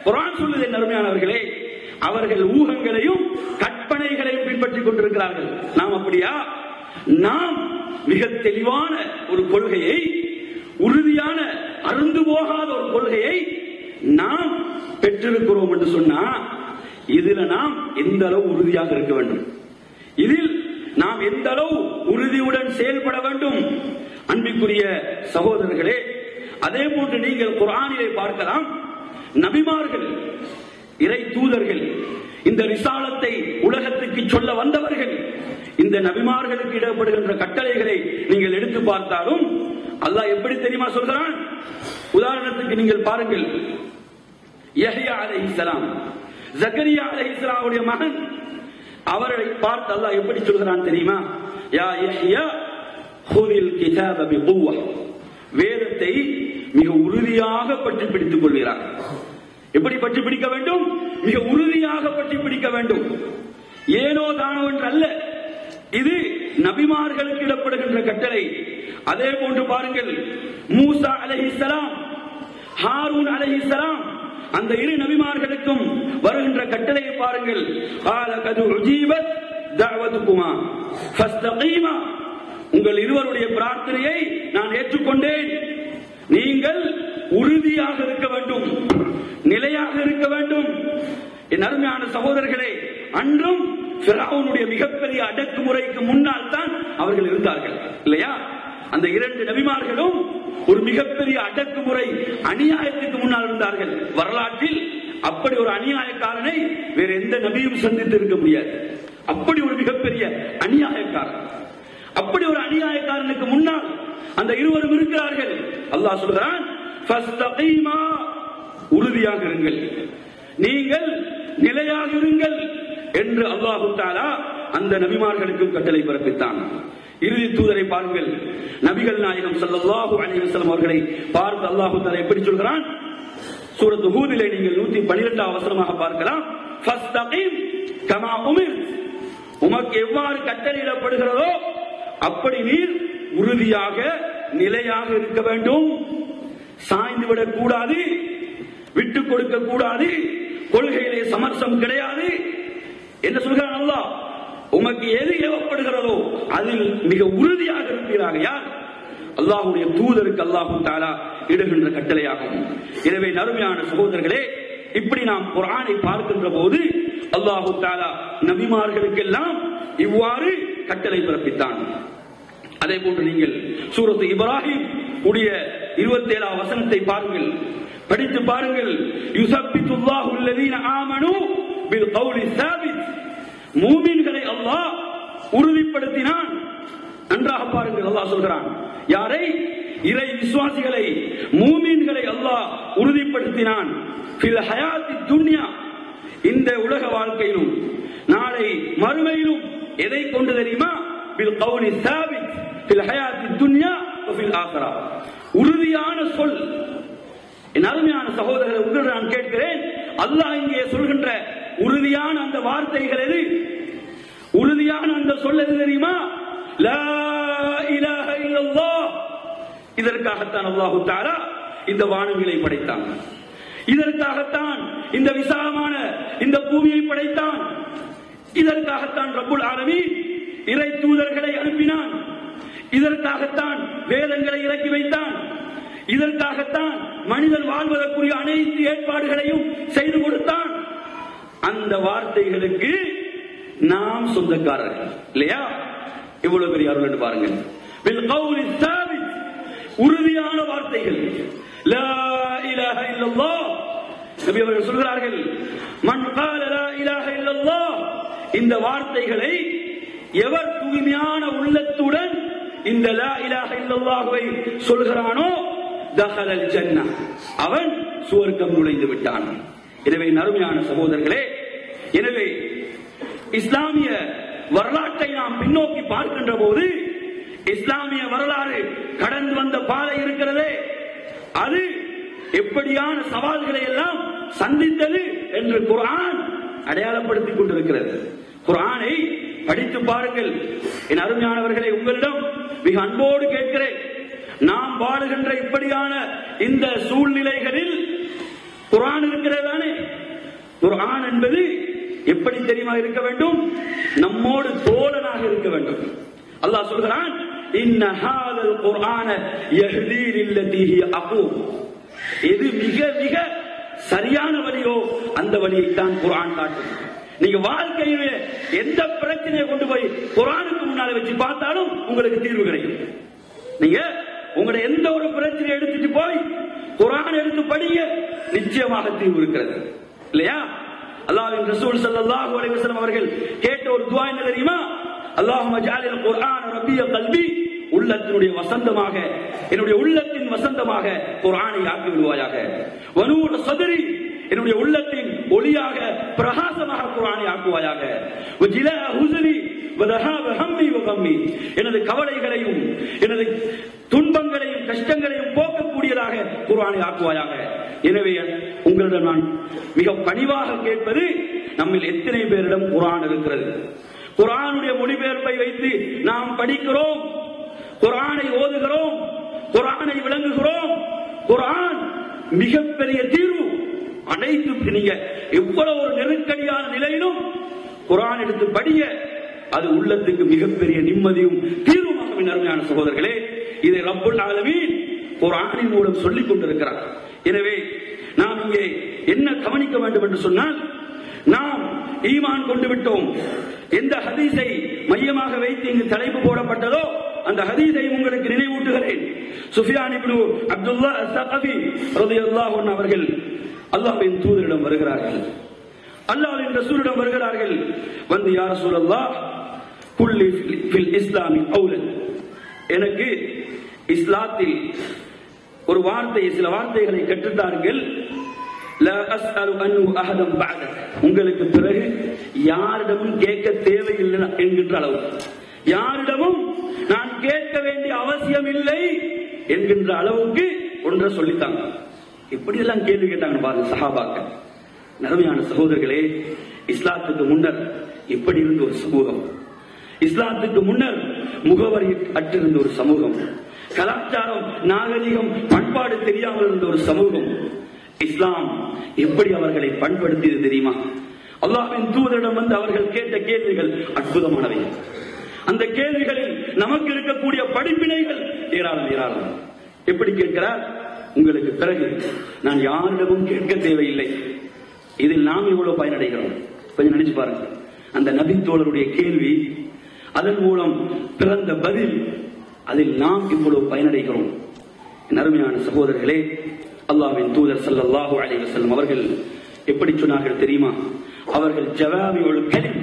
Speaker 1: குர்ஆன் சொல்லுது என் அருமையானவர்களே, அவர்கள் ஊகங்களையும் கற்பனைகளையும் பின்பற்றிக் கொண்டிருக்கிறார்கள். நாம் அப்படியா? நாம் மிக தெளிவான ஒரு கொள்கையை, உறுதியான அருந்து போகாத ஒரு கொள்கையை நாம் பெற்றிருக்கிறோம் என்று சொன்னா, இதுல நாம் எந்த அளவு உறுதியாக இருக்க வேண்டும், இதில் நாம் எந்த அளவு உறுதியுடன் செயல்பட வேண்டும். அன்பிற்குரிய சகோதரர்களே, அதே போன்று நீங்கள் குர்ஆனிலே பார்க்கலாம், நபிமார்கள், இறை தூதர்கள், இந்த ரிசாலத்தை உலகத்துக்கு சொல்ல வந்தவர்கள், இந்த நபிமார்களுக்கு இடப்படுகின்ற கட்டளைகளை நீங்கள் எடுத்து பார்த்தாலும் அல்லாஹ் எப்படி தெரியுமா சொல்கிறான்? உதாரணத்துக்கு நீங்கள் பாருங்கள், யஹ்யா அலைஹிஸ்ஸலாம், ஜக்கரியா அலைஹிஸ்ஸலாமுடைய மகன், அவரை பார்த்து அல்லாஹ் எப்படி சொல்கிறான் தெரியுமா? யா யஹ்யா ஹுதில் கிதாப பிகுவ்வா, வேதத்தை மிக உறுதியாக பற்றி பிடித்துக் கொள்கிறார். எப்படி பற்றி பிடிக்க வேண்டும்? மிக உறுதியாக பற்றி பிடிக்க வேண்டும். ஏனோ தானோ என்று அல்ல, இது நபிமார்களுக்கு இடப்படுகின்ற கட்டளை. அதே போன்று பாருங்கள், மூசா அலைஹிஸ்ஸலாம், ஹாரூன் அலைஹிஸ்ஸலாம், அந்த இரு நபிமார்களுக்கும் வருகின்ற கட்டளையை பாருங்கள். قال قد اجيبت دعوتكما فاستقيما, உங்கள் இருவருடைய பிரார்த்தனையை நான் ஏற்றுக்கொண்டேன், நீங்கள் உறுதியாக இருக்க வேண்டும், நிலையாக இருக்க வேண்டும். என் அருமையான சகோதரர்களே, அன்றும் ஃபிரௌனுடைய மிகப்பெரிய அடக்குமுறைக்கு முன்னால் தான் அவர்கள் இருந்தார்கள் இல்லையா? அந்த இரண்டு நபிமார்களும் ஒரு மிகப்பெரிய அடக்குமுறை, அநியாயத்துக்கு முன்னால் இருந்தார்கள். வரலாற்றில் அப்படி ஒரு அநியாயக்காரனை வேற எந்த நபியும் சந்தித்து இருக்க முடியாது. அப்படி ஒரு மிகப்பெரிய அநியாயக்காரன், அப்படி ஒரு அநியாயக்காரனுக்கு முன்னால் அந்த இருவரும் இருக்கிறார்கள். அல்லாஹ் சொல்கிறான், ஃபஸ்தகீமா, உறுதியாக இருங்கள், நீங்கள் நிலையாக இருங்கள், என்று அல்லாஹு தஆலா அந்த நபிமார்களுக்கும் கட்டளை பிறப்பித்தான். இறுதி தூதரை பாருங்கள், நபிகள் நாயகம் ஸல்லல்லாஹு அலைஹி வஸல்லம் அவர்களை பார்த்து அல்லாஹு தஆலா எப்படி சொல்கிறான்? சூரத் ஹூதிலே நீங்கள் 112வது வசனமாக பார்க்கலாம். ஃபஸ்தகீம் கமா உமிர், உமக்கு எவ்வாறு கட்டளையிடப்படுகிறதோ அப்படி நீர் உறுதியாக நிலையாக இருக்க வேண்டும். சாய்ந்து விடக் கூடாது, விட்டுக் கொடுக்க கூடாது, கொள்கையிலே சமரசம் கிடையாது என்று சொல்கிறான் அல்லாஹ். உமக்கு எது ஏவப்படுகிறதோ அதில் மிக உறுதியாக இருக்கிறார்கள். யார்? அல்லாஹ்வுடைய தூதருக்கு அல்லாஹு தஆலா இடுகின்ற கட்டளையாகும். எனவே நறுமையான சகோதரர்களே, இப்படி நாம் குர்ஆனை பார்க்கின்ற போது அல்லாஹு தஆலா நபிமார்களுக்கெல்லாம் இவ்வாறு கட்டளை பிறப்பித்தான். அதே போன்று நீங்கள் சூரத் இப்ராஹிம் உடைய 27வது வசனத்தை பாருங்கள், படித்து பாருங்கள். யுஸப்பித்துல்லாஹு அல்லதீன ஆமனூ பில் கௌலி ஸாபித், மூமின்களை அல்லாஹ் உறுதிப்படுத்தினான். நன்றாக பாருங்கள், அல்லாஹ் சொல்கிறான் யாரை? இறை விசுவாசிகளை, மூமின்களை அல்லாஹ் உறுதிப்படுத்தினான். ஃபில் ஹயாத்தி துன்யா, இந்த உலக வாழ்க்கையிலும் நாளை மறுமையிலும். எதை கொண்டு தெரியுமா? பில் கௌலி ஸாபித் ஃபில் ஹயாத்தி துன்யா வ ஃபில் ஆখিরা, உறுதியான சொல். என் அருமையான சகோதரர்களை, உங்களிடம் நான் கேட்கிறேன், அல்லாஹ் இங்கே சொல்கின்ற உறுதியான அந்த வார்த்தைகள் எது? உறுதியான அந்த சொல் எது தெரியுமா? லா இலாஹ இல்லல்லாஹ். இதற்காகத்தான் அல்லாஹு தஆலா இந்த வானங்களை படைத்தான். இதற்காகத்தான் இந்த விசாலமான இந்த பூமியை படைத்தான். இதற்காகத்தான் ரப்புல் ஆலமீன் இறை தூதர்களை அனுப்பினான். இதற்காகத்தான் வேதங்களை இறக்கி வைத்தான். இதற்காகத்தான் மனிதன் வாழ்வதற்குரிய அனைத்து ஏற்பாடுகளையும் செய்து கொடுத்தான். அந்த வார்த்தைகளுக்கு நாம் சொந்தக்காரர்கள் இல்லையா? இவ்வளவு பெரிய அருள் என்று பாருங்கள். பில் கௌலி ஸாபித், உறுதியான வார்த்தைகள். லா இலாஹ இல்லல்லாஹ், நபி அவர்கள் சொல்கிறார்கள், மன் கால லா இலாஹ இல்லல்லாஹ், இந்த வார்த்தைகளை எவர் தூய்மையான உள்ளத்துடன் இந்த லா இலாஹ இல்லல்லாஹ்வை சொல்கிறானோ தஹலல் ஜன்னah, அவன் சுவர்க்கம் நுழைந்து விட்டான். எனவே நறுமையான சகோதரர்களே, எனவே இஸ்லாமிய வரலாற்றை நாம் பின்னோக்கி பார்க்கின்ற போது இஸ்லாமிய வரலாறு கடந்து வந்த பாதை இருக்கிறதே, அது எப்படியான சவால்களை எல்லாம் சந்தித்தது என்று குர்ஆன் அடையாளப்படுத்திக் கொண்டிருக்கிறது. குர்ஆனை படித்து பாருங்கள். என் அருமையானவர்களை, உங்களிடம் மிக அன்போடு கேட்கிறேன், நாம் வாழுகின்ற இப்படியான இந்த சூழ்நிலைகளில் குர்ஆன் இருக்கிறதானே? குர்ஆன் என்பது எப்படி தெரியுமா இருக்க வேண்டும்? நம்மோடு தோழனாக இருக்க வேண்டும். அல்லாஹ் சொல்கிறான், இன்ன ஹாதல் குர்ஆன யஹ்தீ லில்லதீ ஹிய அக்வம், எது மிக மிக சரியான வழியோ அந்த வழியைத்தான் குர்ஆன் காட்டும். நீங்க வாழ்க்கையில எந்த பிரச்சனையை கொண்டு போய் குர்ஆனுக்கு முன்னால வச்சு பார்த்தாலும் உங்களுக்கு தீர்வு கிடைக்கும். நீங்க உங்களுடைய எந்த ஒரு பிரச்சனையை எடுத்துட்டு போய் குர்ஆன் எடுத்து படிங்க, நிச்சயமாக தீர்வு இருக்கிறது இல்லையா? அல்லாஹ்வின் ரசூல் ஸல்லல்லாஹு அலைஹி வஸல்லம் அவர்கள் கேட்ட ஒரு துஆ என்ன தெரியுமா? அல்லாஹும்ம ஜஅலில் குர்ஆன ரபிய கல்பி, உள்ளத்தினுடைய வசந்தமாக, என்னுடைய உள்ளத்தின் வசந்தமாக குர்ஆனை ஆக்கி விடுவாயாக. வனூர் சத்ரி, என்னுடைய உள்ளத்தின் ஒளியாக பிரகாசமாக குர்ஆனை ஆக்குவாயாக. வஜிலா ஹுஸ்னி வதஹாப ஹம்மி வகம்மி, எனது கவலைகளையும் எனது துன்பங்களையும் கஷ்டங்களையும் போக்கக்கூடியதாக குர்ஆனை ஆக்குவாயாக. எனவே உங்களிடம் நான் மிக பணிவாக கேட்பது, நம்மில் எத்தனை பேரிடம் குர்ஆன் இருக்கிறது? குர்ஆனுடைய மொழிபெயர்ப்பை வைத்து நாம் படிக்கிறோம், குர்ஆனை ஓதுகிறோம், குர்ஆனை விளங்குகிறோம். குர்ஆன் மிகப்பெரிய தீர்வு. அனைத்து நீங்க எவ்வளவு ஒரு நெருக்கடியான நிலையிலும் குர்ஆன் எடுத்து படிய, அது உள்ளத்துக்கு மிகப்பெரிய நிம்மதியும் தீர்வுமாக. அருமையான சகோதரர்களே, இதை ரப்புல் ஆலமீன் குர்ஆனின் மூலம் சொல்லிக் கொண்டிருக்கிறார். எனவே நாம் இங்கே என்ன கவனிக்க வேண்டும் என்று சொன்னால், நாம் ஈமான் கொண்டு விட்டோம். எந்த ஹதீஸை மையமாக வைத்து இங்கு தலைப்பு போடப்பட்டதோ அந்த ஹதீஸை உங்களுக்கு நினைவூட்டுகிறேன். சுஃபியான் இப்னு அப்துல்லா அஸ்-ஸகஃபி ரலியல்லாஹு அன்ஹு அவர்கள் அல்லாஹ்வின் தூதரிடம் வருகிறார்கள், அல்லாஹ்வின் ரசூலிடம் வருகிறார்கள். வந்து யா ரசூலல்லாஹ் குல்லி ஃபில் இஸ்லாமி கௌலன், எனக்கு இஸ்லாத்தில் ஒரு வார்த்தை, சில வார்த்தைகளை கற்றுத்தாருங்கள். லா அஸ்அலு அன்ஹு அஹதன் பஅதக், உங்களுக்கு பிறகு யாரிடமும் கேட்க தேவையில்லை என்கின்ற அளவு, யாரிடமும் நான் கேட்க வேண்டிய அவசியம் இல்லை என்கின்ற அளவுக்கு ஒன்றை சொல்லித்தாங்க. எப்படி எல்லாம் கேள்வி கேட்டாங்க பாருங்க சஹாபாக்கள். நறுமையான சகோதரர்களே, இஸ்லாத்துக்கு முன்னர் எப்படி இருந்த ஒரு சமூகம், இஸ்லாத்துக்கு முன்னர் முகவரி அற்றிருந்த ஒரு சமூகம், கலாச்சாரம் நாகரிகம் பண்பாடு தெரியாமல் இருந்த ஒரு சமூகம், இஸ்லாம் எப்படி அவர்களை பண்படுத்தியது தெரியுமா? அல்லாஹ்வின் தூதரிடம் வந்து அவர்கள் கேட்ட கேள்விகள் அற்புதமானவை. அந்த கேள்விகளில் நமக்கு இருக்கக்கூடிய படிப்பினைகள் ஏராளம் ஏராளம். எப்படி கேட்கிறார்? உங்களுக்கு பிறகு நான் யாரிடமும் கேட்க தேவையில்லை. இதில் நாம் எவ்வளவு பயனடைகிறோம் கொஞ்சம் நினைச்சு பாருங்க. அந்த நபி தோழருடைய கேள்வி, அதன் மூலம் பிறந்த பதில், அதில் நாம் இவ்வளவு பயனடைகிறோம். அருமையான சகோதரர்களே, அல்லாஹ்வின் தூதர் ஸல்லல்லாஹு அலைஹி வஸல்லம் அவர்கள் எப்படி சொன்னார்கள் தெரியுமா? அவர்கள் ஜவாமிஉல் கலிம்,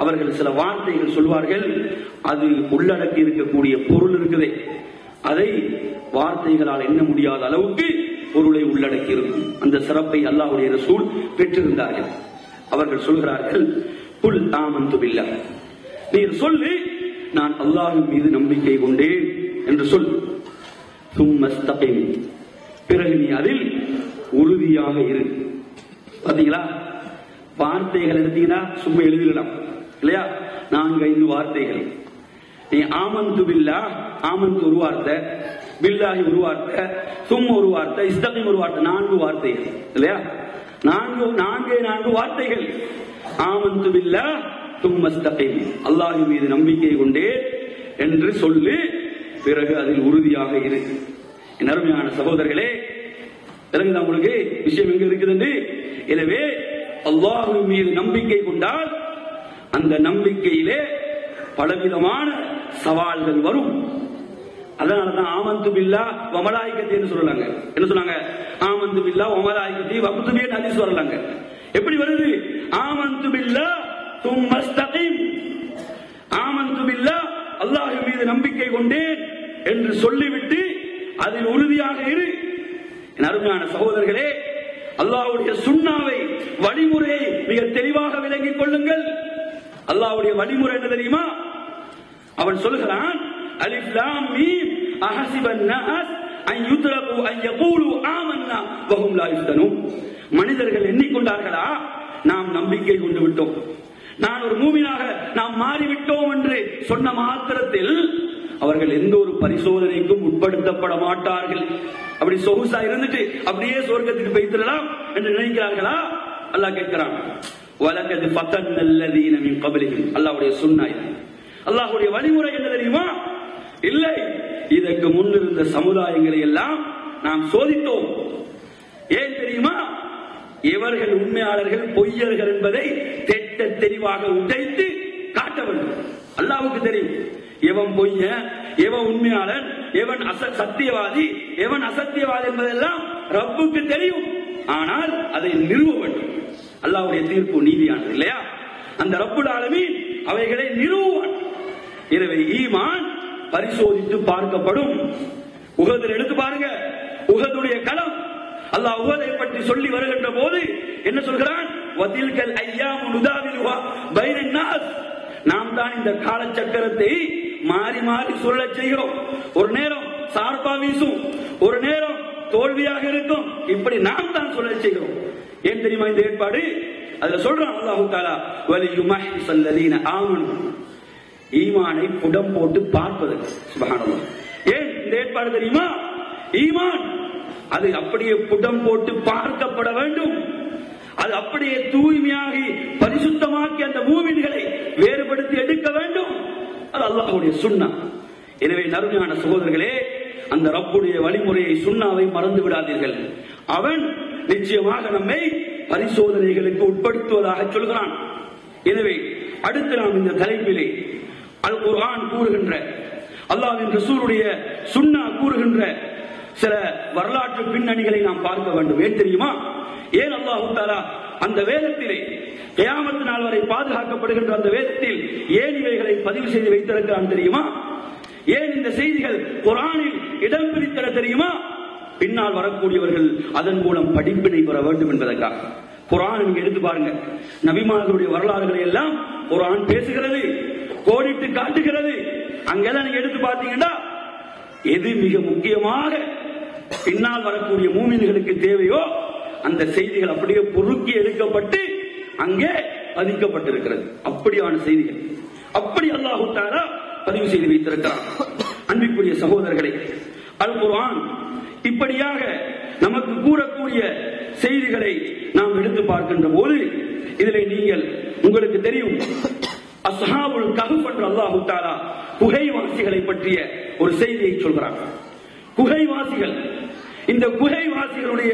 Speaker 1: அவர்கள் சில வார்த்தைகள் சொல்வார்கள், அது உள்ளடக்கி இருக்கக்கூடிய பொருள் இருக்குதே, அதை வார்த்தைகளால் எண்ண முடியாத அளவுக்கு பொருளை உள்ளடக்கி இருக்கும். அந்த சிறப்பை அல்லாஹ்வுடைய ரசூல் பெற்றிருந்தார்கள். அவர்கள் சொல்கிறார்கள், குல் ஆமன்து பில்லாஹ், நீர் சொல்லு நான் அல்லாஹ்வின் மீது நம்பிக்கை கொண்டேன் என்று சொல். சும்மஸ்தகிம், பிறகு நீ அதில் உறுதியாக இரு. பாத்தீங்களா, வார்த்தைகள் எடுத்தீங்கன்னா சும்மா எழுதிடலாம் இல்லையா? 4-5 வார்த்தைகள். நீ ஆமன்து பில்லாஹ், ஆமன்து ஒரு வார்த்தை, பில்லாஹி ஒரு வார்த்தை, சும்மா ஒரு வார்த்தை, இஸ்தகிம் ஒரு வார்த்தை, 4 வார்த்தைகள் இல்லையா? 4 வார்த்தைகள். ஆமன்து பில்லாஹ் சும்மஸ்தகிம், அல்லாஹ்வின் மீது நம்பிக்கை கொண்டே என்று சொல்லு, பிறகு அதில் உறுதியாக இரு. என் அருமையான சகோதரர்களே, பிறகு உங்களுக்கு விஷயம் எங்க இருக்குது? எனவே அல்லாஹ்வின் மீது நம்பிக்கை கொண்டால் அந்த நம்பிக்கையிலே பலவிதமான சவால்கள் வரும். அதனாலதான் ஆமன்து பில்லாஹ் வ மலாயிகத்தி என்று சொல்லலாங்க. என்ன சொன்னாங்க? ஆமன்து பில்லாஹ் வ மலாயிகத்தி வ குதுபி என்று ஹதீஸ் வரலாங்க. எப்படி வருது? ஆமன்து பில்லாஹ் சும்மஸ்தகிம், ஆமன்து பில்லாஹ் அல்லாஹ்வின் மீது நம்பிக்கை கொண்டேன் என்று சொல்லிவிட்டு அதில் உறுதியாக இரு. என் அருமையான சகோதரர்களே, அல்லாஹ்வுடைய சுன்னாவை, வழிமுறையை மிக தெளிவாக விளங்கிக் கொள்ளுங்கள். அல்லாஹ்வுடைய வழிமுறை என்ன தெரியுமா? அவன் சொல்கிறான், அலிஃப் லாம் மீம் அஹஸிபன் நாஸ் அன் யுத்ரகு அன் யகூலு ஆமன்னா வ ஹும் லா யுஃப்தனூன். மனிதர்கள் எண்ணிக்கொண்டார்களா நாம் நம்பிக்கை கொண்டு விட்டோம், நான் ஒரு மூமினாக நாம் மாறிவிட்டோம் என்று சொன்ன மாத்திரத்தில் அவர்கள் எந்த ஒரு பரிசோதனைக்கும் உட்படுத்தப்பட மாட்டார்கள். அப்படி சொகுசா இருந்துட்டு அப்படியே சொர்க்கத்துக்கு போய்த்திடலாம் என்று நினைக்கிறார்களா? அல்லாஹ் கேட்கிறான், வலகத் ஃபதன்னல்லதீன மின் கப்லிஹிம். அல்லாஹ்வுடைய சுன்னா, அல்லாஹ்வுடைய வழிமுறை என்ன தெரியுமா? இல்லை, இதற்கு முன்னிருந்த சமுதாயங்களை எல்லாம் நாம் சோதித்தோம். ஏன் தெரியுமா? இவர்கள் உண்மையாளர்கள் பொய்யர்கள் என்பதை திட்ட தெளிவாக உடைத்து காட்ட வேண்டும். அல்லாஹ்வுக்கு தெரியும் எவன் பொய்ய, எவன் உண்மையாளன், எவன் சத்தியவாதி, எவன் அசத்தியவாதி என்பதெல்லாம் ரப்புக்கு தெரியும். ஆனால் அதை நிறுவ வேண்டும். அல்லாஹ்வுடைய தீர்ப்பு நீதியானது இல்லையா? அந்த ரப்புல் ஆலமீன் அவைகளை நிறுவுவான். எனவே ஈமான் பரிசோதித்து பார்க்கப்படும். உஹதில் எடுத்து பாருங்க, உஹதுடைய களம். அல்லாஹ் உஹதை பற்றி சொல்லி வருகின்ற போது என்ன சொல்கிறான்? வதில்கல் ஐயாமு நுதாவிலுஹா பைனன் நாஸ். நாம் தான் இந்த காலச்சக்கரத்தை மாறி மாறி சொல்ல செய்கிறோம். ஒரு நேரம் சார்பா வீசும், ஒரு நேரம் தோல்வியாக இருக்கும். இப்படி நாம் தான் சொல்ல செய்கிறோம். ஏன் தெரியுமா இந்த ஏற்பாடு? அதுல சொல்றான் அல்லாஹ் தஆலா, வலியுமஹ்ஸல்லதீன ஆமனு, ஈமானை புடம் போட்டு பார்ப்பது. சுப்ஹானல்லாஹ். ஏன் இந்த ஏற்பாடு தெரியுமா? ஈமான் அது அப்படியே புடம் போட்டு பார்க்கப்பட வேண்டும். அது அப்படியே தூய்மையாகி பரிசுத்தமாக்கி அந்த மூமின்களை வேறுபடுத்தி எடுக்க வேண்டும். அது அல்லாஹ்வுடைய சுன்னா. எனவே நறுமையான சகோதரர்களே, அந்த ரப்புடைய வழிமுறையை, சுன்னாவை மறந்து விடாதீர்கள். அவன் நிச்சயமாக நம்மை பரிசோதனைகளுக்கு உட்படுத்துவதாக சொல்கிறான். எனவே அடுத்து நாம் இந்த தலைப்பிலே அல் குர்ஆன் கூறுகின்ற, அல்லாஹ்வின் ரசூலுடைய சுன்னா கூறுகின்ற சில வரலாற்று பின்னணிகளை நாம் பார்க்க வேண்டும். ஏன் தெரியுமா? ஏன் அல்லாஹ் தஆலா அந்த வேதத்திலே கியாமத் நாள் வரை பாதுகாக்கப்படுகின்ற அந்த வேதத்தில் ஏன் இவைகளை பதிவு செய்து வைத்திருக்கிறான் தெரியுமா? ஏன் இந்த செய்திகள் குர்ஆனில் இடம் பிடித்தன தெரியுமா?
Speaker 2: பின்னால் வரக்கூடியவர்கள் அதன் மூலம் படிப்பினை பெற வேண்டும் என்பதற்காக. குர்ஆன் நீங்க எடுத்து பாருங்க, நபிமார்களுடைய வரலாறுகளை எல்லாம் குர்ஆன் பேசுகிறது, கோடிட்டு காட்டுகிறது. அங்கெல்லாம் நீங்க எடுத்து பார்த்தீங்கன்னா எது மிக முக்கியமாக பின்னால் வரக்கூடிய மூமின்களுக்கு தேவையோ அந்த செய்திகள் அப்படியே பொறுக்கி எடுக்கப்பட்டு அங்கே பதிக்கப்பட்டிருக்கிறது. அப்படியான செய்திகள் அப்படி அல்லாஹ் தஆலா பதிவு செய்து வைத்திருக்கிறார். அன்பிற்குரிய சகோதரர்களே, அல் குர்ஆன் இப்படியாக நமக்கு கூறக்கூடிய செய்திகளை நாம் எடுத்து பார்க்கின்ற போது இதிலே நீங்கள் உங்களுக்கு தெரியும், அஸ்ஹாபுல் கஹ்ஃப் என்று அல்லாஹ் தஆலா குகைவாசிகளை பற்றிய ஒரு செய்தியை சொல்கிறார். குகைவாசிகள், இந்த குகைவாசிகளுடைய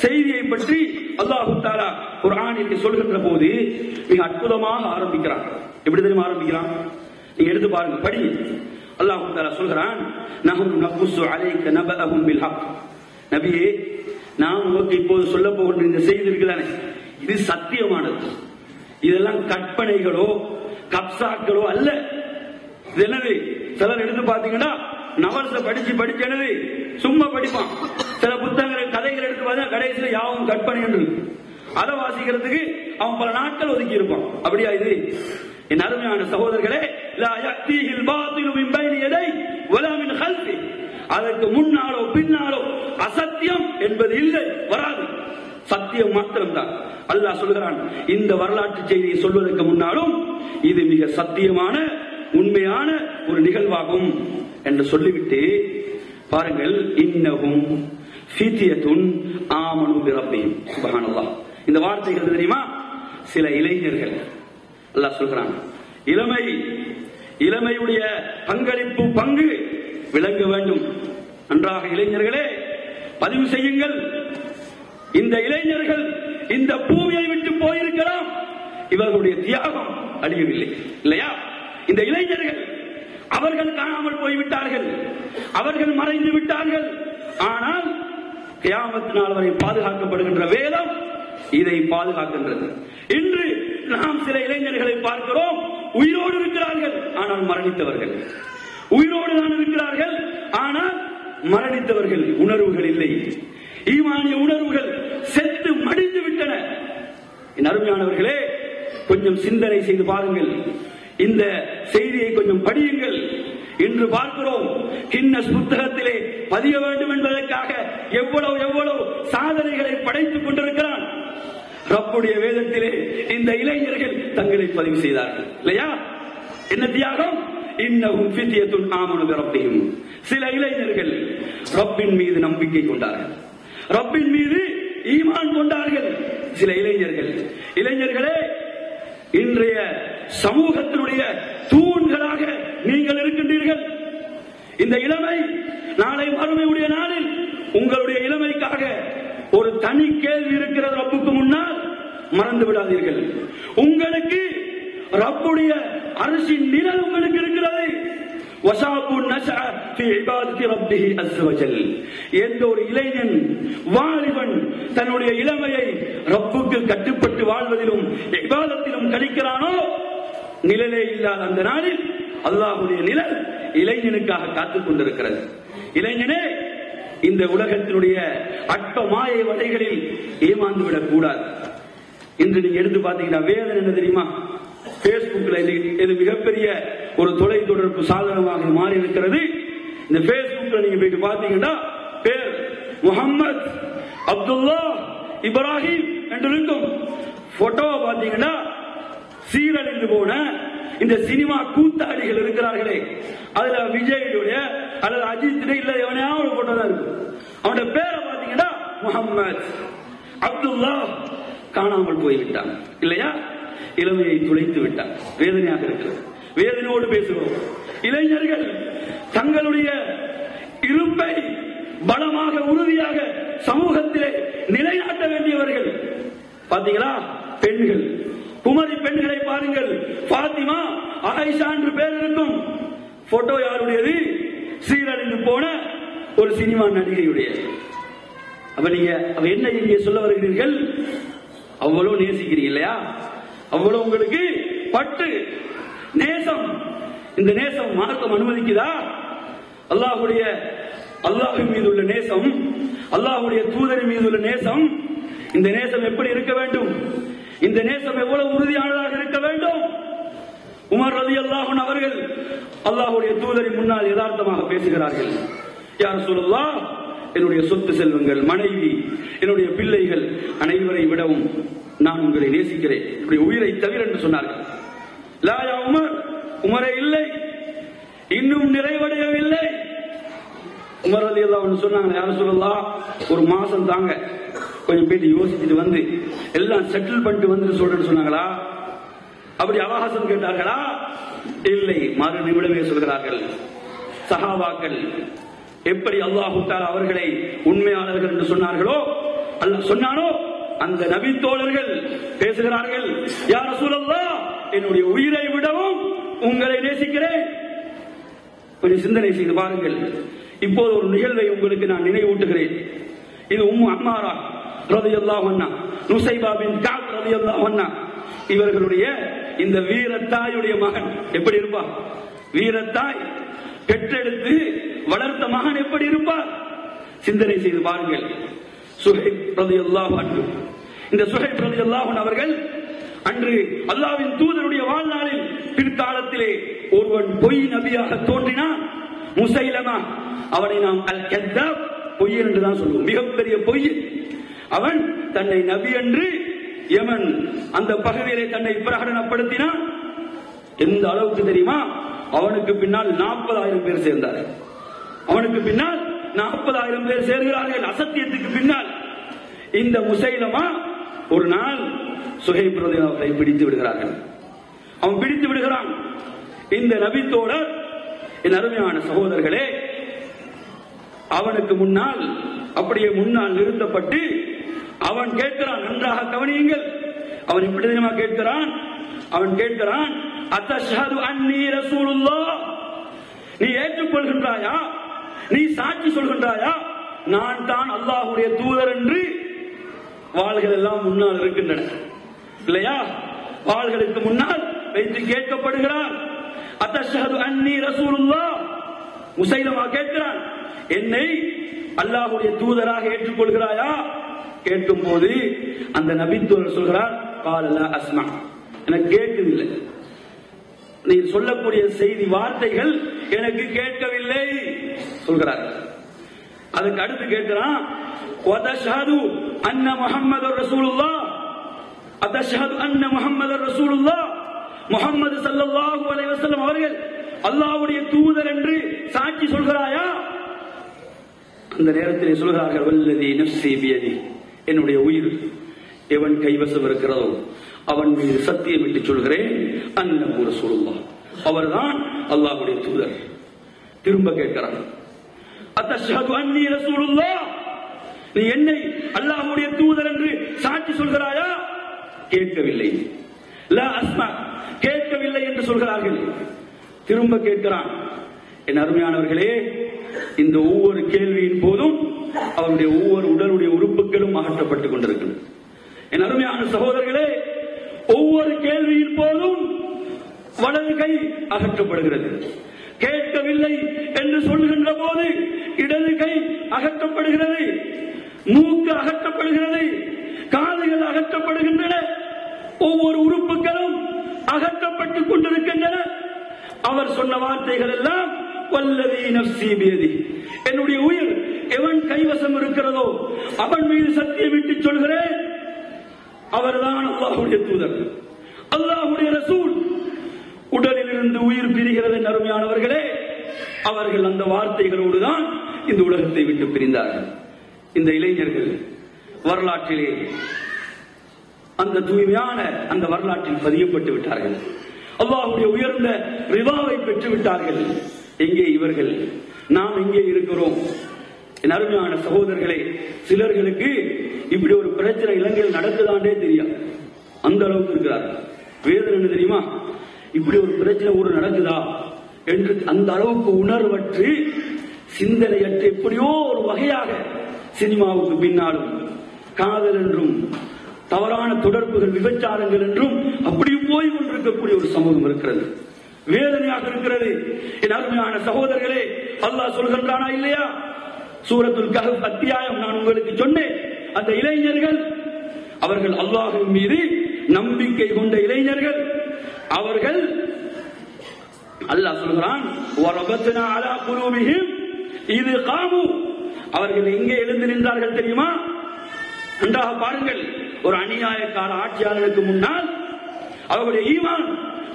Speaker 2: செய்தியை பற்றி அல்லாஹ் தஆலா குர்ஆனில் சொல்கின்ற போது மிக அற்புதமாக ஆரம்பிக்கிறார். எப்படி தெரியுமா ஆரம்பிக்கிறான்? நீங்க எடுத்து பாருங்க, படி. அல்லாஹ் தஆலா சொல்கிறான், நஹ்னு நக்ஸு அலைக நபஅஹும் பில் ஹக். நபியே, நான் உங்களுக்கு இப்போது சொல்ல போகின்ற இந்த செய்தி இருக்குதானே, இது சத்தியமானது. இதெல்லாம் கற்பனைகளோ கப்சாக்களோ அல்ல. இது என்னது? சிலர் எடுத்து பாத்தீங்கன்னா நவல்ஸ படிச்சு என்னது சும்மா படிப்பான். சில புத்தகங்கள் கதைகள் எடுத்து பார்த்தா கடைசியில் யாவும் கற்பனை என்று அதை வாசிக்கிறதுக்கு அவன் பல நாட்கள் ஒதுக்கி இருப்பான். அப்படியா இது? என் அருமையான சகோதரர்களே, லா யக்தீஹில் பாத்திலு மின் பைனி யதை வலா மின் கல்பி. அதற்கு முன்னாலோ பின்னாலோ அசத்தியம் என்பது இல்லை, வராது. சத்தியம் மாத்திரம்தான். அல்லாஹ் சொல்கிறான், இந்த வரலாற்று செய்தியை சொல்வதற்கு முன்னாலும் இது மிக சத்தியமான உண்மையான ஒரு நிகழ்வாகும் என்று சொல்லிவிட்டு பாருங்கள், இன்னஹும் ஃபித்யத்துன் ஆமனு பிரப்பிஹிம். சுப்ஹானல்லாஹ். இந்த வார்த்தைகள் தெரியுமா? சில இளைஞர்கள். அல்லாஹ் சொல்கிறான், இளமையுடைய பங்களிப்பு பங்கு விளங்க வேண்டும். நன்றாக இளைஞர்களே பதிவு செய்யுங்கள். இந்த இளைஞர்கள் இந்த பூமியை விட்டு போயிருக்கலாம், இவர்களுடைய தியாகம் அழியவில்லை, இல்லையா? இந்த இளைஞர்கள் அவர்கள் காணாமல் போய்விட்டார்கள், அவர்கள் மறைந்து விட்டார்கள். ஆனால் கியாமத் நாள் வரை பாதுகாக்கப்படுகின்ற வேதம் இதை பாதுகாக்கின்றது. இன்று நாம் சில இளைஞர்களை பார்க்கிறோம், உயிரோடு இருக்கிறார்கள் ஆனால் மரணித்தவர்கள். உயிரோடு தான் இருக்கிறார்கள் ஆனால் மரணித்தவர்கள். உணர்வுகள் இல்லை, ஈமானிய உணர்வுகள் செத்து மடிந்து விட்டன. என் அருமையானவர்களே, கொஞ்சம் சிந்தனை செய்து பாருங்கள், இந்த செய்தியை கொஞ்சம் படியுங்கள். இன்று பார்க்கிறோம், கின்னஸ் புத்தகத்திலே பதிய வேண்டும் என்பதற்காக எவ்வளவு சாதனைகளை படைத்துக் கொண்டிருக்கிறான். ரப்புடைய வேதத்திலே இந்த இளைஞர்கள் தங்களை பதிவு செய்தார்கள், இல்லையா? என்ன தியாகம்? இன்னஹும் ஃபித்யத்துன் ஆமனு பிரப்பிஹிம். சில இளைஞர்கள் ரப்பின் மீது நம்பிக்கை கொண்டார்கள், ரப்பின் மீது ஈமான் கொண்டார்கள். சில இளைஞர்களே, இன்றைய சமூகத்தினுடைய தூண்களாக நீங்கள் இருக்கின்றீர்கள். இந்த இளமை நாளை மறுமையுடைய நாளில் உங்களுடைய இளமைக்காக ஒரு தனி கேள்வி இருக்கிறது. ரப்புக்கு முன்னால் மறந்து விடாதீர்கள். உங்களுக்கு ரப்புடைய அரிசின் நிழல் உங்களுக்கு இருக்கிறது. எந்த ஒரு இளைஞன் வாலிபன் தன்னுடைய இளமையை ரப்புக்கு கட்டுப்பட்டு வாழ்வதிலும் இபாதத்திலும் கழிக்கிறானோ, நிழலே இல்லாத அந்த நாளில் அல்லாஹ்வுடைய நிழல் இளைஞனுக்காக காத்துக் கொண்டிருக்கிறது. இளைஞனே, இந்த உலகத்தினுடைய அற்ப மாயை வலைகளில் ஏமாந்து விடக் கூடாது. இன்று நீங்க எடுத்து பாத்தீங்கன்னா வேதனை என்ன தெரியுமா? பேஸ்புக்ல இது மிகப்பெரிய ஒரு தொலை தொடர்பு சாதனமாக மாறி இருக்கிறது. இந்த பேஸ்புக்ல நீங்க போயிட்டு பாத்தீங்கன்னா பேர் முகமது, அப்துல்லா, இப்ராஹிம் என்று இருக்கும். போட்டோவை பாத்தீங்கன்னா சீரழிந்து போன இந்த சினிமா கூத்தாடிகள் இருக்கிறார்களே, அதுல விஜயுடைய அல்லது அஜித் இல்ல எவனையாவது ஒரு போட்டோ தான் இருக்கும். அவனுடைய பேரை பாத்தீங்கன்னா முகமது, அப்துல்லா காணாமல் போய்விட்டான், இல்லையா? இளமையை துளைத்து விட்டான். வேதனையாக இருக்கிறது. வேதனையோடு பேசுகிறோம். இளைஞர்கள் தங்களுடைய இருப்பை பலமாக உறுதியாக சமூகத்திலே நிலைநாட்ட வேண்டியவர்கள். பாத்தீங்களா? பெண்கள், குமரி பெண்களை பாருங்கள். பாத்திமா, ஆயிஷா என்று பேர் இருக்கும். போட்டோ யாருடையது? சீரழிந்து போன ஒரு சினிமா நடிகையுடைய. அப்ப நீங்க என்ன இங்கே சொல்ல வருகிறீர்கள்? அவ்வளவு நேசிக்கிறீங்க இல்லையா? அவ்வளவு உங்களுக்கு பட்டு நேசம். இந்த நேசம் மார்க்கம் அனுமதிக்குதா? அல்லாஹ்வுடைய அல்லாஹ்வின் மீது உள்ள நேசம், அல்லாஹ்வுடைய தூதரின் மீது உள்ள நேசம், இந்த நேசம் எப்படி இருக்க வேண்டும்? இந்த நேசம் எவ்வளவு உறுதியானதாக இருக்க வேண்டும்? உமர் ரலியல்லாஹு அன்ஹு அவர்கள் அல்லாஹ்வுடைய தூதரின் முன்னால் யதார்த்தமாக பேசுகிறார்கள். யா ரசூலுல்லாஹ், என்னுடைய சொத்து செல்வங்கள், மனைவி, என்னுடைய பிள்ளைகள் அனைவரை விடவும் நான் உங்களை நேசிக்கிறேன், என்னுடைய உயிரை தவிர என்று சொன்னார்கள். லா யா உமர், உமரே இல்லை, இன்னும் நிறைவடையவில்லை. உமர் ரலியல்லாஹு அன்ஹு சொன்னாங்க, யா ரசூலுல்லாஹ், ஒரு மாசம் தாங்க, கொஞ்சம் போயிட்டு யோசிச்சுட்டு வந்து எல்லாம் செட்டில் பண்ணிட்டு வந்து சொல்றேன்னு சொன்னாங்களா? அப்படி அவகாசம் கேட்டார்களா? இல்லை, மறு நிமிடமே சொல்கிறார்கள். சஹாபாக்கள் எப்படி அல்லாஹ் தஆலா அவர்களை உண்மையாளர்கள் என்று சொன்னார்களோ, அல்லாஹ் சொன்னானோ, அந்த நபி தோழர்கள் பேசுகிறார்கள், யா ரசூலல்லாஹ், என்னுடைய உயிரை விடவும் உங்களை நேசிக்கிறேன். கொஞ்சம் சிந்தனை செய்து பாருங்கள். இப்போது ஒரு நிகழ்வை உங்களுக்கு நான் நினைவூட்டுகிறேன். இது உம்மு அம்மாரா ரலியல்லாஹு அன்ஹா, நுசைபா பின் கஅப் ரலியல்லாஹு அன்ஹா, இவர்களுடைய இந்த வீரத்தாயுடைய மகன் எப்படி இருப்பார்? வீரத்தாய் பெற்றெடுத்து வளர்த்த மகன் எப்படி இருப்பார்? சிந்தனை செய்து பாருங்கள். சுஹைப் ரலியல்லாஹு அன்ஹு, இந்த சுஹைப் ரலியல்லாஹு அன்ஹு அவர்கள் அன்று அல்லாஹ்வின் தூதருடைய வாழ்நாளில் பிற்காலத்திலே ஒருவன் பொய் நபியாக தோன்றினான், முசைலமா. அவனை நாம் அல் கத்தாப், பொய்யன் என்று தான் சொல்லுவோம், மிகப்பெரிய பொய். அவன் தன்னை நபி என்று யமன் அந்த பகுதியிலே தன்னை பிரகடனப்படுத்தினான். எந்த அளவுக்கு தெரியுமா? அவனுக்கு பின்னால் 40,000 பேர் சேர்ந்தார்கள். அவனுக்கு பின்னால் 40,000 பேர் சேர்கிறார்கள் அசத்தியத்துக்கு பின்னால். இந்த முசைலமா ஒரு நாள் சுஹைப் ரலியல்லாஹு அன்ஹு பிடித்து விடுகிறார்கள். அவன் பிடித்து விடுகிறான். இந்த நபித்தோழர், என் அருமையான சகோதரர்களே, அவனுக்கு முன்னால் அப்படியே முன்னால் நிறுத்தப்பட்டு அவன் கேட்கிறான், நன்றாக கவனியுங்கள். அவன் இப்படி தெரியுமா கேட்கிறான்? அவன் கேட்கிறான், அத்தஷ்ஹது அன்னி ரசூலுல்லாஹ், நீ ஏற்றுக்கொள்கின்றாயா, நீ சாட்சி சொல்கின்றாயா நான் தான் அல்லாஹ்வுடைய தூதர் என்று? வாள்கள் எல்லாம் முன்னால் இருக்கின்றன இல்லையா? வாள்களுக்கு முன்னால் வைத்து கேட்கப்படுகிறார். அத்தஷ்ஹது அன்னி ரசூலுல்லாஹ், முசைலமா கேட்கிறான், என்னை அல்லாஹ்வுடைய தூதராக ஏற்றுக்கொள்கிறாயா? கேட்கும் போது அந்த நபித்தோழர் சொல்கிறார், கால லா அஸ்மா, எனக்கு கேட்கவில்லை, நீ சொல்லக்கூடிய செய்தி வார்த்தைகள் எனக்கு கேட்கவில்லை சொல்கிறார். அதுக்கு அடுத்து கேட்கிறான், வதஷ்ஹது அன்ன முஹம்மதுர் ரசூலுல்லாஹ், அதஷ்ஹது அன்ன முஹம்மதுர் ரசூலுல்லாஹ், முஹம்மது ஸல்லல்லாஹு அலைஹி வஸல்லம் அவர்கள் அல்லாஹ்வுடைய தூதர் என்று சாட்சி சொல்கிறாயா? அந்த நேரத்தில் சொல்கிறார்கள், வல்லதி நஃப்ஸி பியதி, என்னுடைய உயிர் எவன் கைவசம் இருக்கிறதோ அவன் மீது சத்தியமிட்டு சொல்கிறேன், அன்னஹு ரசூலுல்லாஹ், அவர்தான் அல்லாஹ்வுடைய தூதர். திரும்ப கேட்கிறான், அத்தஷ்ஹது அன்னி ரசூலுல்லாஹ், நீ என்னை அல்லாஹ்வுடைய தூதர் என்று சாட்சி சொல்கிறாயா? கேட்கவில்லை. லா அஸ்மா, கேட்கவில்லை என்று சொல்கிறார்கள். திரும்ப கேட்கிறான். என் அருமையானவர்களே, இந்த ஒவ்வொரு கேள்வியின் போதும் அவருடைய ஒவ்வொரு உடலுடைய உறுப்புகளும் அகற்றப்பட்டுக் கொண்டிருக்கிறது. என் அருமையான சகோதரர்களே, ஒவ்வொரு கேள்வியின் போதும் வலது கை அகற்றப்படுகிறது. கேட்கவில்லை என்று சொல்லுகின்ற போது இடது கை அகற்றப்படுகிறது, மூக்கு அகற்றப்படுகிறது, காதுகள் அகற்றப்படுகின்றன, ஒவ்வொரு உறுப்புகளும் அகற்றப்பட்டுக் கொண்டிருக்கின்றன. அவர் சொன்ன வார்த்தைகள் எல்லாம் வல்லதி நஃப்ஸி பியதி, என்னுடைய உயிர் எவன் கைவசம் இருக்கிறதோ அவன் மீது சத்தியமிட்டு சொல்கிறேன், அவர்தான் அல்லாஹ்வுடைய தூதர், அல்லாஹ்வுடைய ரசூல். உடலில் இருந்து உயிர் பிரிகிறது அருமையானவர்களே. அவர்கள் அந்த வார்த்தைகளோடு தான் இந்த உலகத்தை விட்டு பிரிந்தார்கள். இந்த இளைஞர்கள் வரலாற்றிலே அந்த தூய்மையான அந்த வரலாற்றில் பதியப்பட்டு விட்டார்கள். அல்லாஹ்வுடைய உயர்ந்த ரிதாவை பெற்று விட்டார்கள். எங்கே இவர்கள்? நாம் எங்கே இருக்கிறோம்? என் அருமையான சகோதரர்களே, சிலர்களுக்கு இப்படி ஒரு பிரச்சனை இலங்கையில் நடக்குதாண்டே தெரியாது, அந்த அளவுக்கு இருக்கிறார்கள். வேதனை என்ன தெரியுமா? இப்படி ஒரு பிரச்சனை ஒரு நடக்குதா என்று அந்த அளவுக்கு உணர்வற்று சிந்தனையற்று எப்படியோ ஒரு வகையாக சினிமாவுக்கு பின்னாலும் காதல் என்றும் தவறான தொடர்புகள் விபச்சாரங்கள் என்றும் அப்படி போய் கொண்டிருக்கக்கூடிய ஒரு சமூகம் இருக்கிறது. வேதனையாக இருக்கிறது. என் அருமையான சகோதரர்களே, அல்லாஹ் சொல்கின்றானா இல்லையா? சூரத்துல் கஹஃப் அத்தியாயம் நான் உங்களுக்கு சொன்னேன். அந்த இளைஞர்கள் அவர்கள் அல்லாஹ்வின் மீது நம்பிக்கை கொண்ட இளைஞர்கள். அவர்கள் அல்லாஹ் சொல்கிறான் வரபத்னா அலா குலூபிஹிம் இது காமு. அவர்கள் எங்கே எழுந்து நின்றார்கள் தெரியுமா? நன்றாக பாருங்கள். ஒரு அநியாயக்கார ஆட்சியாளருக்கு முன்னால் அவருடைய ஈமான்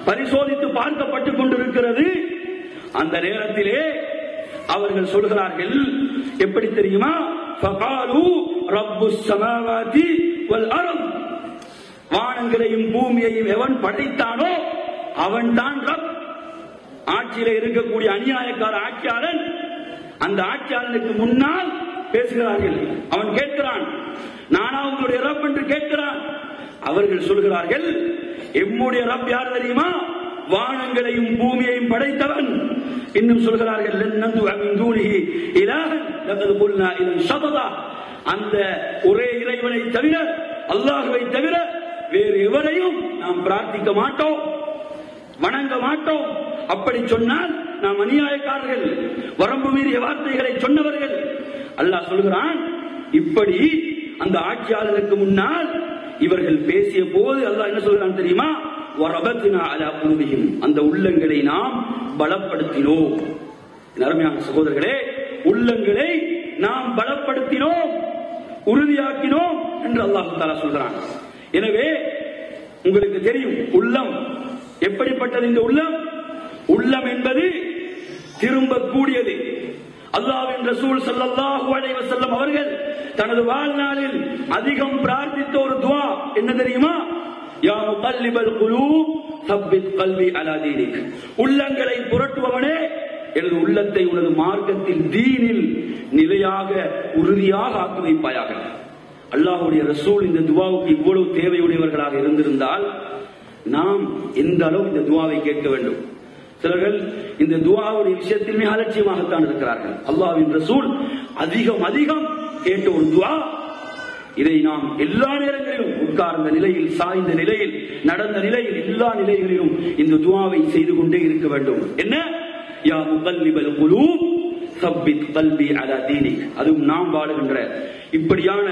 Speaker 2: பரிசோதித்து பார்க்கப்பட்டுக் கொண்டிருக்கிறது. அந்த நேரத்திலே அவர்கள் சொல்கிறார்கள் எப்படி தெரியுமா? ஃபகாலு ரப்புஸ் ஸமாவாதி வல் அர்த். வானங்களையும் பூமியையும் எவன் படைத்தானோ அவன் தான் ரப். ஆட்சியிலே இருக்கக்கூடிய அநியாயக்கார ஆட்சியாளன் அந்த ஆட்சியாளனுக்கு முன்னால் பேசுகிறார்கள். அவன் கேட்கிறான், நானா உங்களுடைய ரப் என்று கேட்கிறான். அவர்கள் சொல்கிறார்கள், எம்முடைய ரப் யார் தெரியுமா? வானங்களையும் பூமியையும் படைத்தவன். இன்னும் சொல்கிறார்கள், அந்த ஒரே இறைவனை தவிர, அல்லாஹ்வை தவிர வேறு எவரையும் நாம் பிரார்த்திக்க மாட்டோம், வணங்க மாட்டோம். அப்படி சொன்னால் நாம் அநியாயக்காரர்கள், வரம்பு மீறிய வார்த்தைகளை சொன்னவர்கள். அல்லாஹ் சொல்கிறான், இப்படி அந்த ஆட்சியாளருக்கு முன்னால் இவர்கள் பேசிய போது அல்லாஹ் என்ன சொல்கிறான் தெரியுமா? வரபத்னா அலா குலூபிஹிம். அந்த உள்ளங்களை நாம் பலப்படுத்தினோம். அருமையான சகோதரர்களே, உள்ளங்களை நாம் பலப்படுத்தினோம், உறுதியாக்கினோம் என்று அல்லாஹ் தஆலா சொல்கிறான். எனவே உங்களுக்கு தெரியும் உள்ளம் எப்படிப்பட்டது. இந்த உள்ளம் என்பது திரும்பக்கூடியது. அல்லாஹ்வின் ரசூல் ஸல்லல்லாஹு அலைஹி வஸல்லம் அவர்கள் தனது வாழ்நாளில் அதிகம் பிரார்த்தித்த ஒரு துஆ என்ன தெரியுமா? யா முகல்லிபல் குலூப் ஸப்பித் கல்பி அலா தீனிக். உள்ளங்களை புரட்டுபவனே, எனது உள்ளத்தை உனது மார்க்கத்தில், தீனில் நிலையாக உறுதியாக ஆக்கி வைப்பாயாக. அல்லாஹ்வுடைய ரசூல் இந்த துஆவுக்கு இவ்வளவு தேவையுடையவர்களாக இருந்திருந்தால் நாம் எந்த அளவு இந்த துஆவை கேட்க வேண்டும். சிலர்கள் இந்த துஆவுடைய விஷயத்தில் மிக அலட்சியமாகத்தான் இருக்கிறார்கள். அல்லாஹ்வின் ரசூல் அதிகம் கேட்ட ஒரு துஆ. இதை நாம் எல்லா நேரங்களிலும், உட்கார்ந்த நிலையில், சாய்ந்த நிலையில், நடந்த நிலையில், எல்லா நிலைகளிலும் இந்த துஆவை செய்து கொண்டே இருக்க வேண்டும். என்ன? யா முகல்லிபல் குலூப் ஸப்பித் கல்பி அலா தீனிக். அதுவும் நாம் வாழுகின்ற இப்படியான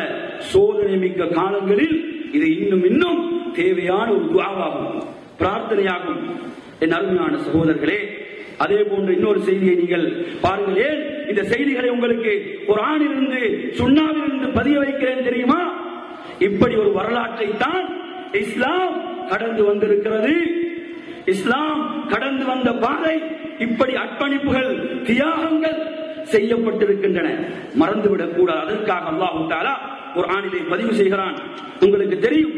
Speaker 2: சோதனை மிக்க காலங்களில் இது இன்னும் தேவையான ஒரு துஆவாகும், பிரார்த்தனையாகும். என் அருமையான சகோதரர்களே, அதே போன்ற இன்னொரு செய்தியை நீங்கள் பாருங்கள். ஏன் இந்த செய்திகளை உங்களுக்கு குர்ஆனிலிருந்து சுன்னாவிலிருந்து பதிய வைக்கிறேன் தெரியுமா? இப்படி ஒரு வரலாற்றை தான் இஸ்லாம் கடந்து வந்திருக்கிறது. இஸ்லாம் கடந்து வந்த பாதை இப்படி அர்ப்பணிப்புகள், தியாகங்கள் செய்யப்பட்டிருக்கின்றன. மறந்துவிடக் கூடாது. அதற்காக அல்லாஹ் தஆலா குர்ஆனிலே பதிவு செய்கிறான். உங்களுக்கு தெரியும்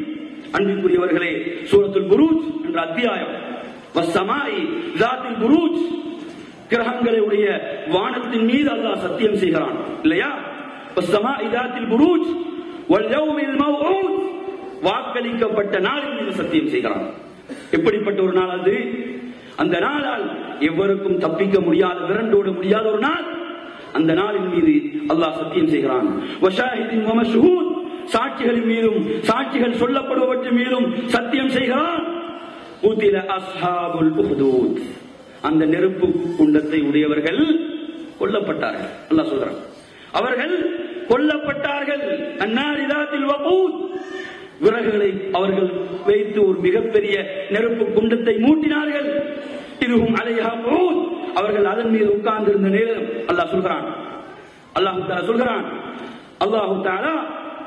Speaker 2: அன்பிற்குரியவர்களே, சூரத்துல் புரூஜ் என்ற அத்தியாயம், வஸ்ஸமாஇ ஸாத்தில் புரூஜ், கிரகங்களுடைய வானத்தின் மீது அல்லாஹ் சத்தியம் செய்கிறான் இல்லையா? வஸ்ஸமாஇ ஸாத்தில் புரூஜ் வல் யௌமில் மவ்ஊத், வாக்களிக்கப்பட்ட நாளின் மீது சத்தியம் செய்கிறான். எப்படிப்பட்ட ஒரு நாள் அது? அந்த நாளால் எவருக்கும் தப்பிக்க முடியாத, விரண்டோட முடியாத ஒரு நாள். அந்த நாளின் மீது அல்லாஹ் சத்தியம் செய்கிறான். வஷாஹிதின் வ மஷ்ஹூத், சாட்சிகளின் மீதும் சாட்சிகள் சொல்லப்படுவவற்றின் மீதும் சத்தியம் செய்கிறான். குதில அஸ்ஹாபுல் உஹ்தூத், அந்த நெருப்பு குண்டத்தை உடையவர்கள் கொல்லப்பட்டார்கள். அல்லாஹ் சொல்றான், அவர்கள் கொல்லப்பட்டார்கள். அன்னாரி ஸாத்தில் வகூத், விறகுகளை அவர்கள் வைத்து ஒரு மிகப்பெரிய நெருப்பு குண்டத்தை மூட்டினார்கள். இதுவும் அலைஹா கஊத், அவர்கள் அதன் மீது உட்கார்ந்திருந்த நேரம் அல்லாஹ் சொல்கிறான். அல்லாஹ் தஆலா சொல்கிறான், அல்லாஹ் தஆலா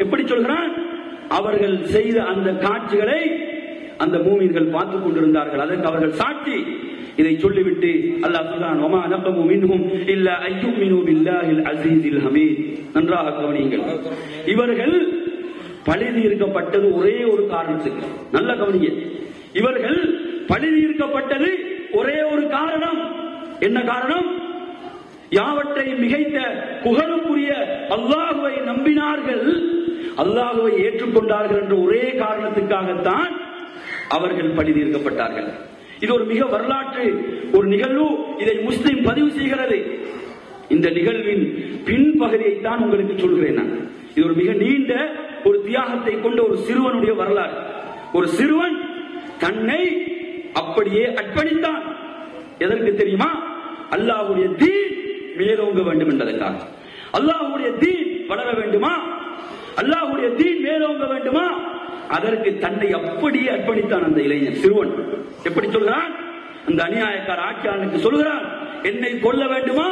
Speaker 2: எப்படி சொல்கிறான்? அவர்கள் செய்த அந்த காட்சிகளை அந்த மூமின்கள் பார்த்துக் கொண்டிருந்தார்கள். அதற்கு அவர்கள் சாட்சி. இதை சொல்லிவிட்டு அல்லாஹ் சொல்றான், வமா நகமு மின்ஹும் இல்லா அய்யுமினு பில்லாஹில் அஸீஸில் ஹமீத். நன்றாக கவனியுங்கள். இவர்கள் பழிதீர்க்கப்பட்டது ஒரே ஒரு காரணத்துக்கு. நல்ல கவனிங்க. இவர்கள் பழிதீர்க்கப்பட்டது ஒரே ஒரு காரணம். என்ன காரணம்? யாவற்றை மிகைத்த புகழுக்குரிய அல்லாஹ்வை நம்பினார்கள், அல்லாஹ்வை ஏற்றுக்கொண்டார்கள் என்ற ஒரே காரணத்துக்காகத்தான் அவர்கள் பழிதீர்க்கப்பட்டார்கள். இது ஒரு மிக வரலாற்று ஒரு நிகழ்வு. இதை முஸ்லிம் பதிவு செய்கிறது. இந்த நிகழ்வின் பின்பகுதியை தான் உங்களுக்கு சொல்கிறேன் நான். இது ஒரு மிக நீண்ட ஒரு தியாகத்தை கொண்ட ஒரு சிறுவனுடைய வரலாறு. ஒரு சிறுவன் தன்னை அப்படியே அர்ப்பணித்தான். எதற்கு தெரியுமா? அல்லாஹ்வுடைய தீன் மேலோங்க வேண்டும் என்பதற்காக. அல்லாஹ்வுடைய தீன் வளர வேண்டுமா, அல்லாஹ்வுடைய தீன் மேலோங்க வேண்டுமா, அதற்கு தன்னை அப்படியே அர்ப்பணித்தான் அந்த இளைஞன் சிறுவன். எப்படி சொல்கிறான்? அந்த அநியாயக்கார ஆட்சியாளனுக்கு சொல்கிறான், என்னை கொல்ல வேண்டுமா,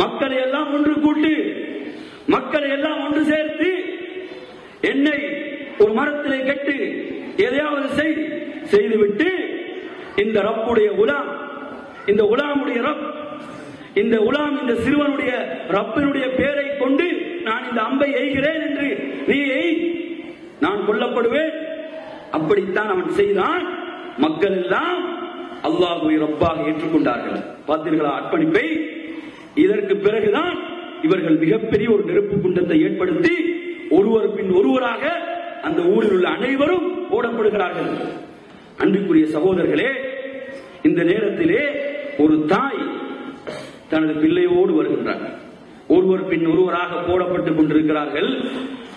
Speaker 2: மக்களை எல்லாம் ஒன்று கூட்டு, மக்களை எல்லாம் ஒன்று சேர்த்து என்னை ஒரு மரத்திலே கட்டு எதையாவது செய்துவிட்டு இந்த ரப்புடைய உலாம், இந்த உலாமுடைய ரப், இந்த உலாம் இந்த சிறுவனுடைய ரப்பினுடைய பெயரை கொண்டு நான் இந்த அம்பை எய்கிறேன் என்று நீ எய், நான் கொல்லப்படுவேன். அப்படித்தான் அவன் செய்தான். மக்கள் எல்லாம் அல்லாஹ்வை ரப்பாக ஏற்றுக்கொண்டார்கள். பார்த்தீர்களா அர்ப்பணிப்பை? இதற்கு பிறகுதான் இவர்கள் மிகப்பெரிய ஒரு நெருப்பு குண்டத்தை ஏற்படுத்தி ஒருவர் பின் ஒருவராக அந்த ஊரில் உள்ள அனைவரும் போடப்படுகிறார்கள். அன்புக்குரிய சகோதரர்களே, இந்த நேரத்திலே ஒரு தாய் தனது பிள்ளையோடு வருகின்றார். ஒருவர் பின் ஒருவராக போடப்பட்டுக் கொண்டிருக்கிறார்கள்.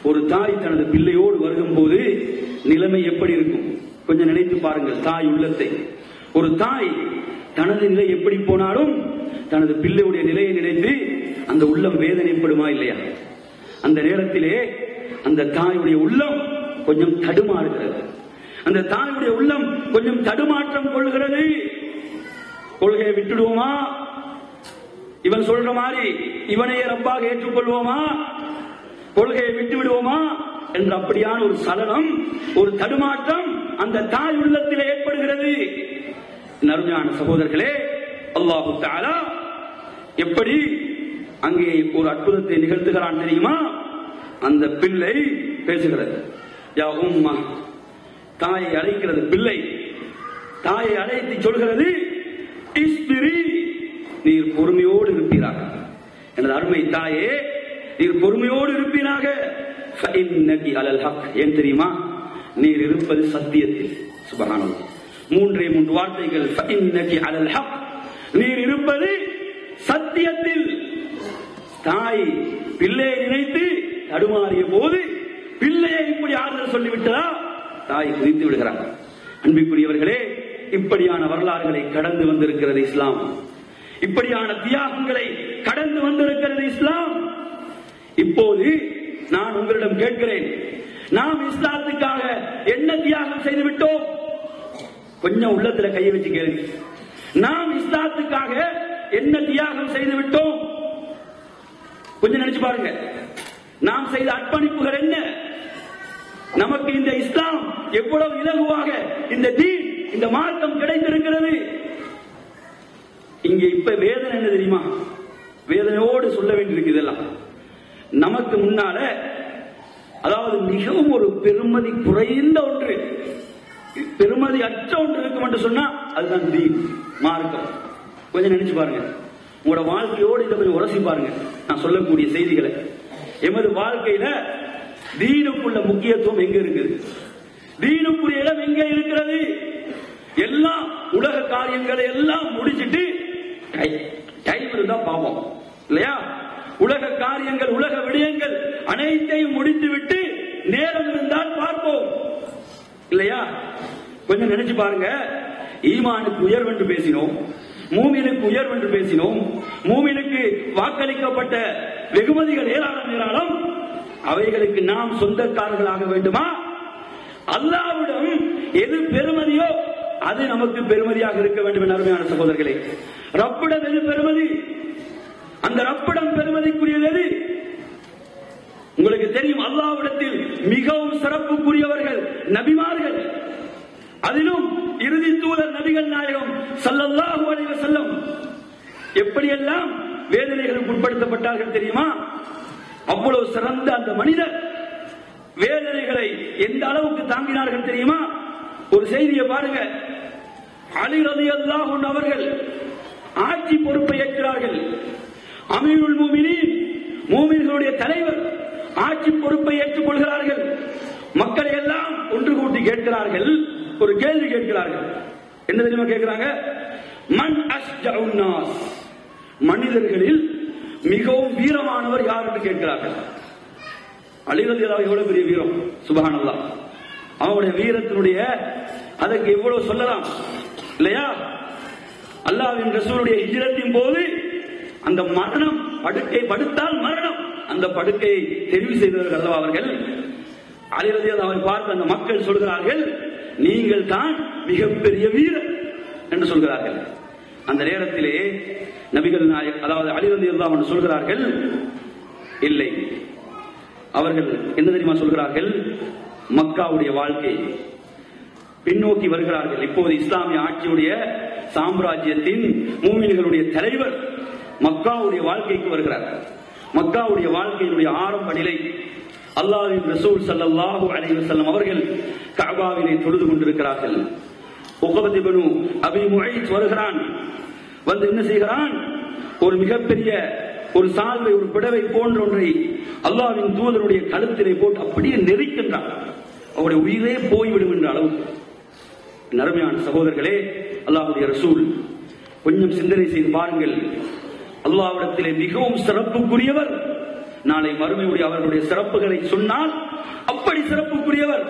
Speaker 2: ஒரு தாய் தனது பிள்ளையோடு வருகும் போது நிலைமை எப்படி இருக்கும்? கொஞ்சம் நினைத்து பாருங்கள் தாய் உள்ளத்தை. ஒரு தாய் தனது நிலை எப்படி போனாலும் தனது பிள்ளையுடைய நிலையை நினைத்து அந்த உள்ளம் வேதனைப்படுமா இல்லையா? அந்த நேரத்திலே அந்த தாயுடைய உள்ளம் கொஞ்சம் தடுமாறுகிறது. அந்த தாயுடைய உள்ளம் கொஞ்சம் தடுமாற்றம் கொள்கிறது. கொள்கையை விட்டுடுவோமா, இவன் சொல்ற மாதிரி இவனையே ரப்பாக ஏற்றுக்கொள்வோமா, கொள்கையை விட்டு விடுவோமா என்ற அப்படியான ஒரு சலனம், ஒரு தடுமாற்றம் அந்த தாய் உள்ளத்திலே ஏற்படுகிறது. அருமையான சகோதரர்களே, அல்லாஹு தஆலா எப்படி அங்கே ஒரு அற்புதத்தை நிகழ்த்துகிறான் தெரியுமா? அந்த பிள்ளை பேசுகிறது. யா உம்மா, தாயை அழைக்கிறது பிள்ளை. தாயை அழைத்து சொல்கிறது, இஸ்பிரி, நீர் பொறுமையோடு இருப்பீராக. எனது அருமை தாயே, நீர் பொறுமையோடு இருப்பீராக. ஃபஇன்னகி அலல் ஹக், ஏன் தெரியுமா? நீர் இருப்பது சத்தியத்தில். சுப்ஹானல்லாஹ். மூன்றே மூன்று வார்த்தைகள். ஃபஇன்னகி அலல் ஹக், நீர் இருப்பது சத்தியத்தில். தாய் பிள்ளையை நினைத்து தடுமாறிய போது பிள்ளையை இப்படி ஆறுதல் சொல்லிவிட்டதா தாய் குதித்து விடுகிறார். அன்பிற்குரியவர்களே, இப்படியான வரலாறுகளை கடந்து வந்திருக்கிறது இஸ்லாம். இப்படியான தியாகங்களை கடந்து வந்திருக்கிறது இஸ்லாம். இப்போது நான் உங்களிடம் கேட்கிறேன், நாம் இஸ்லாத்துக்காக என்ன தியாகம் செய்து விட்டோம்? கொஞ்சம் உள்ளத்துல கையை வச்சு கேளுங்க. நாம் இஸ்லாத்துக்காக என்ன தியாகம் செய்து விட்டோம்? கொஞ்சம் நினைச்சு பாருங்க. நாம் செய்த அர்ப்பணிப்புகள் என்ன? நமக்கு இந்த இஸ்லாம் எவ்வளவு இலகுவாக இந்த தீன், இந்த மார்க்கம் கிடைத்திருக்கிறது. இங்க இப்ப வேதனை என்ன தெரியுமா? வேதனையோடு சொல்ல வேண்டியிருக்கு. இதெல்லாம் நமக்கு முன்னால, அதாவது மிகவும் ஒரு பெருமதி குறைந்த ஒன்று, பெருமதி அற்ற ஒன்று இருக்கும் என்று சொன்னா அதுதான் தீன், மார்க்கம். கொஞ்சம் நினைச்சு பாருங்க. உங்களோட வாழ்க்கையோடு இதை கொஞ்சம் உரசி பாருங்க. நான் சொல்லக்கூடிய செய்திகளை, எமது வாழ்க்கையில தீனுக்குள்ள முக்கியத்துவம் எங்க இருக்குது? தீனுக்குரிய இடம் எங்க இருக்கிறது? எல்லாம் உலக காரியங்களை எல்லாம் முடிச்சிட்டு டைம் இருந்தா பாப்போம் இல்லையா? உலக காரியங்கள், உலக விடயங்கள் அனைத்தையும் முடித்துவிட்டு நேரம் இருந்தால் பார்ப்போம் இல்லையா? கொஞ்சம் நினைச்சு பாருங்க. ஈமானுக்கு உயர்வு என்று பேசினோம், மூமினுக்கு உயர்வு என்று பேசினோம். மூமினுக்கு வாக்களிக்கப்பட்ட வெகுமதிகள் ஏராளம் ஏராளம். அவைகளுக்கு நாம் சொந்தக்காரர்களாக வேண்டுமா? அல்லாஹ்விடம் எது பெருமதியோ அது நமக்கு பெருமதியாக இருக்க வேண்டும் என்ற அருமையான சகோதரர்களே. ரப்பிடம் எது பெருமதி? அந்த ரப்பிடம் பெருமதிக்குரியது எது? உங்களுக்கு தெரியும், அல்லாஹ்விடத்தில் மிகவும் சிறப்புக்குரியவர்கள் நபிமார்கள். அதிலும் இறுதி தூதர் நபிகள் நாயகம் ஸல்லல்லாஹு அலைஹி வஸல்லம் எப்படியெல்லாம் வேதனைகளுக்கு உட்படுத்தப்பட்டார்கள் தெரியுமா? அவ்வளவு சிறந்த அந்த மனிதர் வேதனைகளை எந்த அளவுக்கு தாங்கினார்கள் தெரியுமா? ஒரு செய்தியை பாருங்க. அலி ரலியல்லாஹு அன்ஹு அவர்கள் ஆட்சி பொறுப்பை ஏற்கிறார்கள். அமீருல் முஃமினீன், மூமின்களுடைய தலைவர் ஆட்சி பொறுப்பை ஏற்றுக் கொள்கிறார்கள். மக்களை எல்லாம் ஒன்று கூட்டி கேட்கிறார்கள், ஒரு கேள்வி கேட்கிறார்கள். என்ன தெரியுமா கேட்கிறாங்க? மன் அஸ்ஜஉன் நாஸ், மனிதர்களில் மிகவும் வீரமானவர் யார் என்று கேட்கிறார்கள். அலி ரலியல்லாஹு எவ்வளவு பெரிய வீரம்! சுப்ஹானல்லாஹ். அவனுடைய வீரத்தினுடைய அதற்கு எவ்வளவு சொல்லலாம் இல்லையா? அல்லாஹ்வின் ரசூலுடைய ஹிஜ்ரத்தின் போது அந்த மரணம் படுக்கை படுத்தால் மரணம், அந்த படுக்கையை தெரிவு செய்தவர்கள் அல்லவா அவர்கள். அலி ரலியல்லாஹு அன்ஹு பார்த்து அந்த மக்கள் சொல்கிறார்கள், நீங்கள் தான் மிகப்பெரிய வீரர் என்று சொல்கிறார்கள். அந்த நேரத்திலே நபிகள் நாயகம் அதாவது அலி ரலியல்லாஹு அன்ஹு சொல்கிறார்கள், இல்லை. அவர்கள் என்ன தெரியுமா சொல்கிறார்கள், மக்காவுடைய வாழ்க்கை பின்னோக்கி வருகிறார்கள். இப்போது இஸ்லாமிய ஆட்சியுடைய சாம்ராஜ்யத்தின் மூமின்களுடைய தலைவர் மக்காவுடைய வாழ்க்கைக்கு வருகிறார். மக்காவுடைய வாழ்க்கையினுடைய ஆரம்ப நிலை, அல்லாஹ்வின் ரசூல் ஸல்லல்லாஹு அலைஹி வஸல்லம் அவர்கள் கஅபாவிலே தொழுது கொண்டிருக்கிறார்கள். உக்பத் இப்னு அபி முஐத் வருகிறான். வந்து என்ன செய்கிறான், ஒரு மிகப்பெரிய ஒரு சால்வை, ஒரு பிடவை போன்ற ஒன்றை அல்லாஹ்வின் தூதருடைய கழுத்திலே போட்டு அப்படியே நெரிக்கின்றான். அவருடைய உயிரே போய்விடும் என்ற அளவுக்கு. நறுமையான சகோதரர்களே, அல்லாஹ்வுடைய ரசூல் கொஞ்சம் சிந்தனை செய்து பாருங்கள். அல்லாஹ்விடத்திலே மிகவும் சிறப்புக்குரியவர். நாளை மறுமையுடைய அவர்களுடைய சிறப்புகளை சொன்னால் அப்படி சிறப்புக்குரியவர்.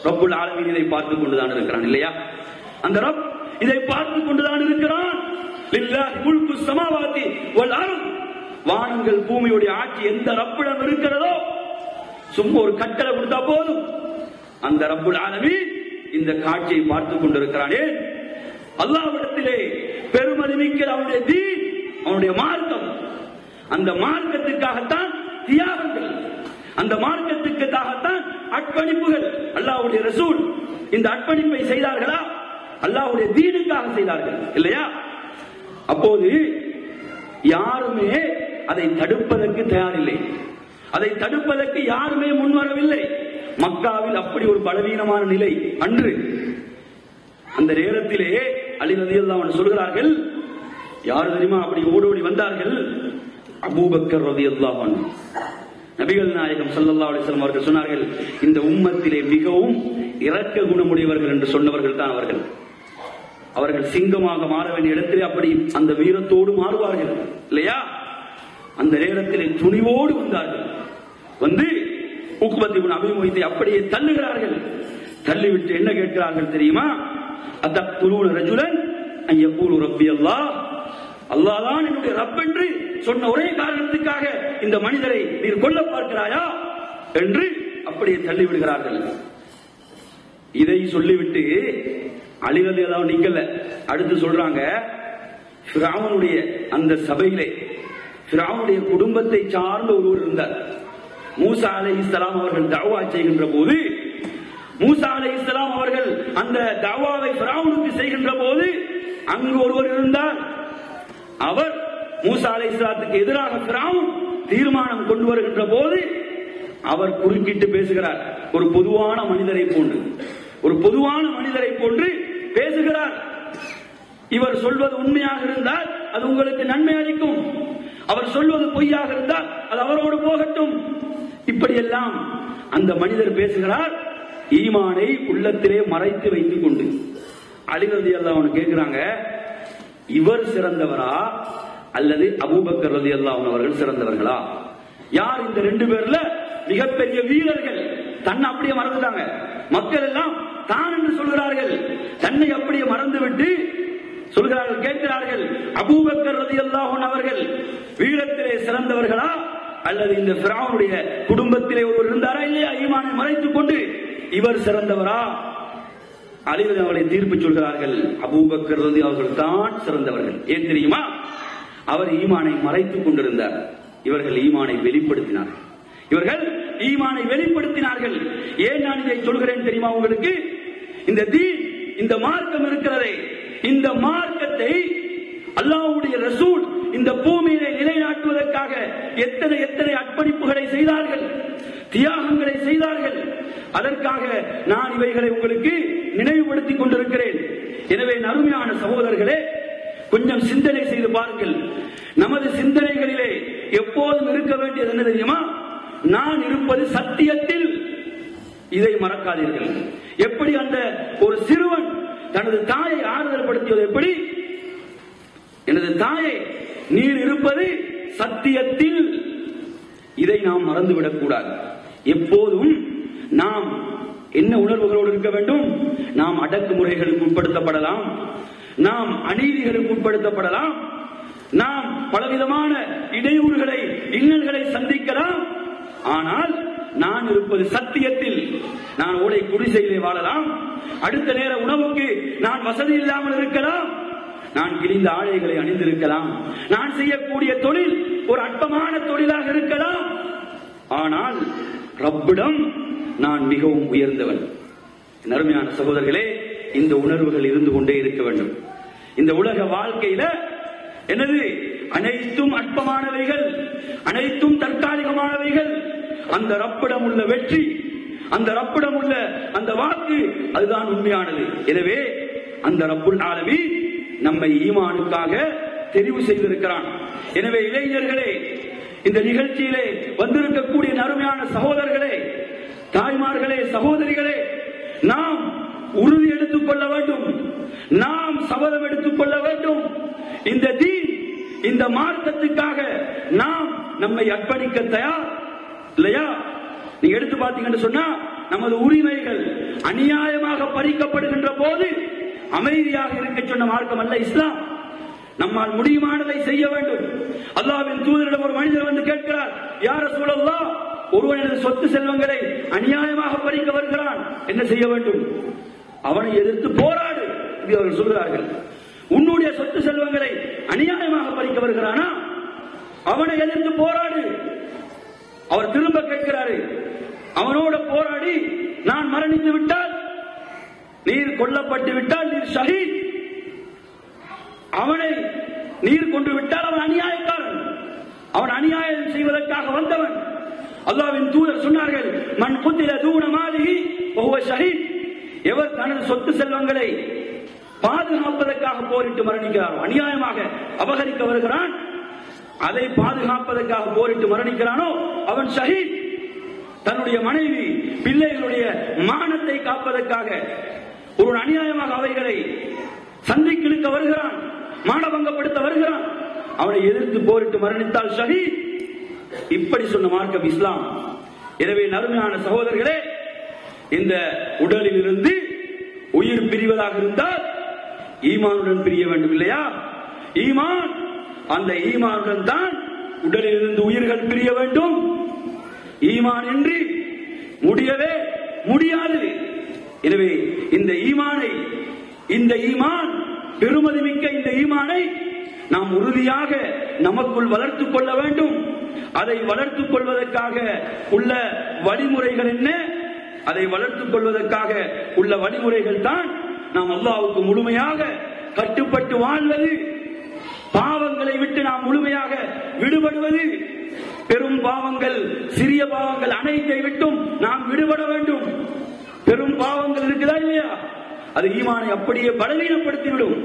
Speaker 2: ரப்புல் ஆலமீன் இதை பார்த்துக் கொண்டுதான் இருக்கிறான் இல்லையா? அந்த ரப் இதை பார்த்துக் கொண்டுதான் இருக்கிறான். லில்லாஹி முல்கு ஸமாவாதி வல் அர்த், வானங்கள் பூமியுடைய ஆட்சி எந்த ரப்பிடம் இருக்கிறதோ சும்மா ஒரு கட்டளை கொடுத்தா போதும், அந்த ரப்புல் ஆலமீன் இந்த காட்சியை பார்த்துக் கொண்டிருக்கிறானே. அல்லாஹ்விடத்திலே பெருமதி மிக்க அவனுடைய தீன், அவனுடைய மார்க்கம், அந்த மார்க்கத்துக்காகத்தான் தியாகங்கள், அந்த மார்க்கத்துக்காகத்தான் அர்ப்பணிப்புகள். அல்லாஹ்வுடைய ரசூல் இந்த அர்ப்பணிப்பை செய்தார்களா? அல்லாஹ்வுடைய தீனுக்காக செய்தார்கள் இல்லையா? அப்போது யாருமே அதை தடுப்பதற்கு தயாரில்லை, அதை தடுப்பதற்கு யாருமே முன்வரவில்லை. மக்காவில் அப்படி ஒரு பலவீனமான நிலை அன்று. அந்த நேரத்திலே அலி ரலியல்லாஹு அன்ஹு சொல்கிறார்கள், யார் தெரியுமா அப்படி ஓடோடி வந்தார்கள்? அபூபக்கர் ரலியல்லாஹு அன்ஹு. நபிகள் நாயகம் ஸல்லல்லாஹு அலைஹி வஸல்லம் அவர்கள் சொன்னார்கள், இந்த உம்மத்திலே மிகவும் இரக்க குணமுடையவர்கள் என்று சொன்னவர்கள் தான் அவர்கள். அவர்கள் சிங்கமாக மாற வேண்டிய இடத்திலே அப்படி அந்த வீரத்தோடு மாறுவார்கள் இல்லையா? அந்த நேரத்திலே துணிவோடு வந்தார்கள். வந்து உக்பத் இப்னு அபி முய்த்தை அப்படியே தள்ளுகிறார்கள். தள்ளிவிட்டு என்ன கேட்கிறார்கள் தெரியுமா? அதக்துலூன ரஜுலன் அன் யகூலு ரப்பி அல்லாஹ், அல்லாஹ் தான் என்னுடைய ரப் என்று சொன்ன ஒரே காரணத்துக்காக இந்த மனிதரை நீர் கொல்ல பார்க்கிறாயா என்று அப்படியே தள்ளிவிடுகிறார்கள். இதை சொல்லிவிட்டு அலி ரலியல்லாஹு நீங்கல்ல, அடுத்து சொல்றாங்க, ஃபிரௌனுடைய அந்த சபையிலே ஃபிரௌனுடைய குடும்பத்தை சார்ந்த ஒருவர் இருந்தார். மூசா அலைஹிஸ்ஸலாம் அவர்கள் தஅவா செய்கின்ற போது, மூசா அலைஹிஸ்ஸலாம் அவர்கள் அந்த தஅவாவை ஃபிரௌனுக்கு செய்கின்ற போது அங்கு ஒருவர் இருந்தார். அவர் மூசா அலைஹிஸ்ஸலாத்துக்கு எதிராக ஃபிரௌன் தீர்மானம் கொண்டு வருகின்ற போது அவர் குறுக்கிட்டு பேசுகிறார். ஒரு பொதுவான மனிதரை போன்று, ஒரு பொதுவான மனிதரை போன்று பேசுகிறார். இவர் சொல்வது உண்மையாக இருந்தால் அது உங்களுக்கு நன்மை அளிக்கும், அவர் சொல்வது பொய்யாக இருந்தால் அது அவரோடு போகட்டும். இப்படியெல்லாம் அந்த மனிதர் பேசுகிறார், ஈமானை உள்ளத்திலே மறைத்து வைத்துக் கொண்டு. அலி ரலியல்லாஹு அன்ஹு கேட்கிறாங்க, இவர் சிறந்தவரா அல்லது அபூபக்கர் ரலியல்லாஹு அன்ஹு அவர்கள் சிறந்தவர்களா? யார் இந்த ரெண்டு பேர்ல மிகப்பெரிய வீரர்கள்? தன்னை அப்படியே மறந்துட்டாங்க. மக்கள் எல்லாம் தான் என்று சொல்கிறார்கள், தன்னை அப்படியே மறந்துவிட்டு சொல்கிறார்கள், கேட்கிறார்கள், அபூபக்கர் ரலியல்லாஹு அன்ஹு அவர்கள் வீரத்திலே சிறந்தவர்களா அல்லது இந்த ஃபிரௌனுடைய குடும்பத்திலே ஒருவர் இருந்தாரா இல்லையா, ஈமானை மறைத்துக் கொண்டு இவர் சிறந்தவரா? அலி ரலியல்லாஹு அவர்களை தீர்ப்பு சொல்கிறார்கள், அபூபக்கர் ரலியல்லாஹு அவர்கள் தான் சிறந்தவர்கள். ஏன் தெரியுமா? அவர் ஈமானை மறைத்துக் கொண்டிருந்தார், இவர்கள் ஈமானை வெளிப்படுத்தினார்கள். இவர்கள் ஈமானை வெளிப்படுத்தினார்கள். ஏன் நான் இதை சொல்கிறேன் தெரியுமா உங்களுக்கு? இந்த தீன், இந்த மார்க்கம் இருக்கிறதே, இந்த மார்க்கத்தை அல்லாஹ்வுடைய ரசூல் இந்த பூமியிலே நிலைநாட்டுவதற்காக எத்தனை எத்தனை அர்ப்பணிப்புகளை செய்தார்கள், தியாகங்களை செய்தார்கள். அதற்காக நான் இவைகளை உங்களுக்கு நினைவுபடுத்திக் கொண்டிருக்கிறேன். எனவே அருமையான சகோதரர்களே, கொஞ்சம் சிந்தனை செய்து பாருங்கள். நமது சிந்தனைகளிலே எப்போதும் இருக்க வேண்டியது என்ன தெரியுமா? நான் இருப்பது சத்தியத்தில். இதை மறக்காதீர்கள். எப்படி அந்த ஒரு சிறுவன் தனது தாயை ஆறுதல் படுத்தியது எப்படி? எனது தாயை, நீர் இருப்பது சத்தியத்தில். இதை நாம் மறந்துவிடக் கூடாது. எப்போதும் நாம் என்ன உணர்வுகளோடு இருக்க வேண்டும்? நாம் அடக்குமுறைகளுக்கு உட்படுத்தப்படலாம், நாம் அநீதிகளுக்கு உட்படுத்தப்படலாம், நாம் பலவிதமான இடையூறுகளை இன்னல்களை சந்திக்கலாம். ஆனால் நான் இருப்பது சத்தியத்தில். நான் ஓடை குடிசையிலே வாழலாம், அடுத்த நேர உணவுக்கு நான் வசதி இல்லாமல் இருக்கலாம், நான் கிழிந்த ஆடைகளை அணிந்திருக்கலாம், நான் செய்யக்கூடிய தொழில் ஒரு அற்பமான தொழிலாக இருக்கலாம். ஆனால் ரப்பிடம் நான் மிகவும் உயர்ந்தவன். அருமையான சகோதரர்களே, இந்த உணர்வுகள் இருந்து கொண்டே இருக்க வேண்டும். இந்த உலக வாழ்க்கையில என்னது, அனைத்தும் அற்பமானவைகள், அனைத்தும் தற்காலிகமானவைகள். அந்த ரப்பிடம் உள்ள வெற்றி, அந்த ரப்பிடம் உள்ள அந்த வாக்கு, அதுதான் உண்மையானது. எனவே அந்த ரப்புல் ஆலமீன் நம்மை ஈமானுக்காக தெரிவு செய்திருக்கிறான். எனவே இளைஞர்களே, இந்த நிகழ்ச்சியிலே வந்திருக்கக்கூடிய அருமையான சகோதரர்களே, தாய்மார்களே, சகோதரிகளே, நாம் உறுதி எடுத்துக் கொள்ள வேண்டும், நாம் சபதம் எடுத்துக் கொள்ள வேண்டும். இந்த தீன், இந்த மார்க்கத்துக்காக நாம் நம்மை அர்ப்பணிக்க தயார் இல்லையா? நீங்க எடுத்து பார்த்தீங்கன்னு சொன்னா, நமது உரிமைகள் அநியாயமாக பறிக்கப்படுகின்ற போது அமைதியாக இருக்க சொன்ன மார்க்கம் அல்ல இஸ்லாம். நம்மால் முடியுமானதை செய்ய வேண்டும். அல்லாஹ்வின் தூதரிடம் ஒரு மனிதர் வந்து கேட்கிறார், யா ரசூலல்லாஹ், ஒருவனது சொத்து செல்வங்களை அநியாயமாக பறிக்க வருகிறான், என்ன செய்ய வேண்டும்? அவனை எதிர்த்து போராடு என்று அவர்கள் சொல்கிறார்கள். உன்னுடைய சொத்து செல்வங்களை அநியாயமாக பறிக்க வருகிறானா, அவனை எதிர்த்து போராடு. அவர் திரும்ப கேட்கிறாரு, அவனோட போராடி நான் மரணித்து விட்டால், நீர் கொல்லப்பட்டு விட்டால் நீர் ஷஹீத், அவனை நீர் கொண்டு விட்டால் அவன் அநியாயக்காரன், அவன் அநியாயம் செய்வதற்காக வந்தவன். அல்லாஹ்வின் தூதர் சொன்னார்கள், மன் குத்தில தூன மாலிஹி வஹுவ ஷஹீத், எவர் தனது சொத்து செல்வங்களை பாதுகாப்பதற்காக போரிட்டு மரணிக்கிறாரோ, அநியாயமாக அபகரிக்க வருகிறான், அதை பாதுகாப்பதற்காக போரிட்டு மரணிக்கிறானோ அவன் ஷஹீத். தன்னுடைய மனைவி பிள்ளைகளுடைய மானத்தை காப்பதற்காக ஒரு அநியாயமாக அவைகளை சந்திக்க வருகிறான், மானபங்கப்படுத்த வருகிறான், அவனை எதிர்த்து போரிட்டு மரணித்தால் ஷஹீத். இப்படி சொன்ன மார்க்கம் இஸ்லாம். எனவே அருமையான சகோதரர்களே, இந்த உடலில் இருந்து உயிர் பிரிவதாக இருந்தால் ஈமானுடன் பிரிய வேண்டும் இல்லையா? ஈமான், அந்த ஈமானுடன் தான் உடலில் இருந்து உயிர்கள் பிரிய வேண்டும். ஈமான் என்று முடியவே முடியாது. எனவே இந்த ஈமானை, இந்த ஈமான் பெருமதி மிக்க இந்த ஈமானை நாம் உறுதியாக நமக்குள் வளர்த்துக் கொள்ள வேண்டும். அதை வளர்த்துக் கொள்வதற்காக உள்ள வழிமுறைகள் என்ன? அதை வளர்த்துக் கொள்வதற்காக உள்ள வழிமுறைகள் தான் நாம் அல்லாஹ்வுக்கு முழுமையாக கட்டுப்பட்டு வாழ்வது, பாவங்களை விட்டு நாம் முழுமையாக விடுபடுவது, பெரும் பாவங்கள் சிறிய பாவங்கள் அனைத்தை விட்டும் நாம் விடுபட வேண்டும். பெரும் பாவங்கள் இருக்குதா இல்லையா? அது ஈமானை அப்படியே பலவீனப்படுத்திவிடும்,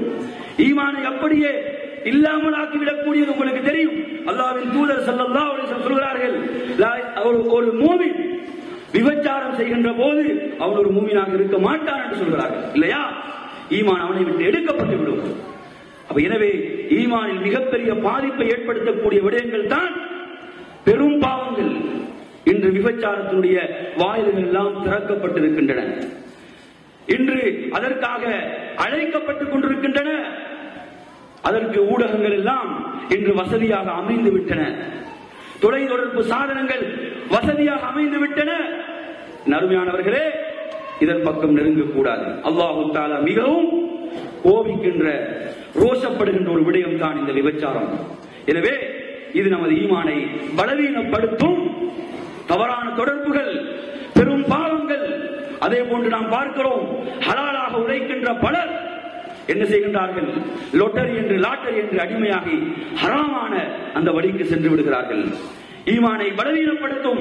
Speaker 2: ஈமானை அப்படியே இல்லாமல் ஆக்கிவிடக்கூடியது உங்களுக்கு தெரியும். அல்லாஹ்வின் தூதர் ஸல்லல்லாஹு அலைஹி வஸல்லம் சொல்கிறார்கள், ஒரு மூமின் விபச்சாரம் செய்கின்ற போது அவன் ஒரு மூமினாக இருக்க மாட்டான் என்று சொல்கிறார்கள் இல்லையா? ஈமான் அவனை விட்டு எடுக்கப்பட்டு விடும். அப்ப எனவே ஈமானில் மிகப்பெரிய பாதிப்பை ஏற்படுத்தக்கூடிய விடயங்கள் தான் பெரும் பாவங்கள். இன்று விபச்சாரத்தினுடைய வாயில்கள் எல்லாம் திறக்கப்பட்டிருக்கின்றன. இன்று அதற்காக அழைக்கப்பட்டுக் கொண்டிருக்கின்றன. அதற்கு ஊடகங்கள் எல்லாம் இன்று வசதியாக அமைந்து விட்டன. தொலைத்தொடர்பு சாதனங்கள் வசதியாக அமைந்து விட்டன. அருமையானவர்களே, இதன் பக்கம் நெருங்கக்கூடாது. அல்லாஹு தஆலா மிகவும் கோபிக்கின்ற, ரோஷப்படுகின்ற ஒரு விடயம் தான் இந்த விபச்சாரம். எனவே இது நமது ஈமானை பலவீனப்படுத்தும். தவறான தொடர்புகள், பெரும் பாவங்கள். அதே போன்று நாம் பார்க்கிறோம், ஹலாலாக உழைக்கின்ற பலர் என்ன செய்கின்றார்கள்? லாட்டரி என்று அடிமையாகி ஹராமான அந்த வழிக்கு சென்று விடுகிறார்கள். ஈமானை பலவீனப்படுத்தும்.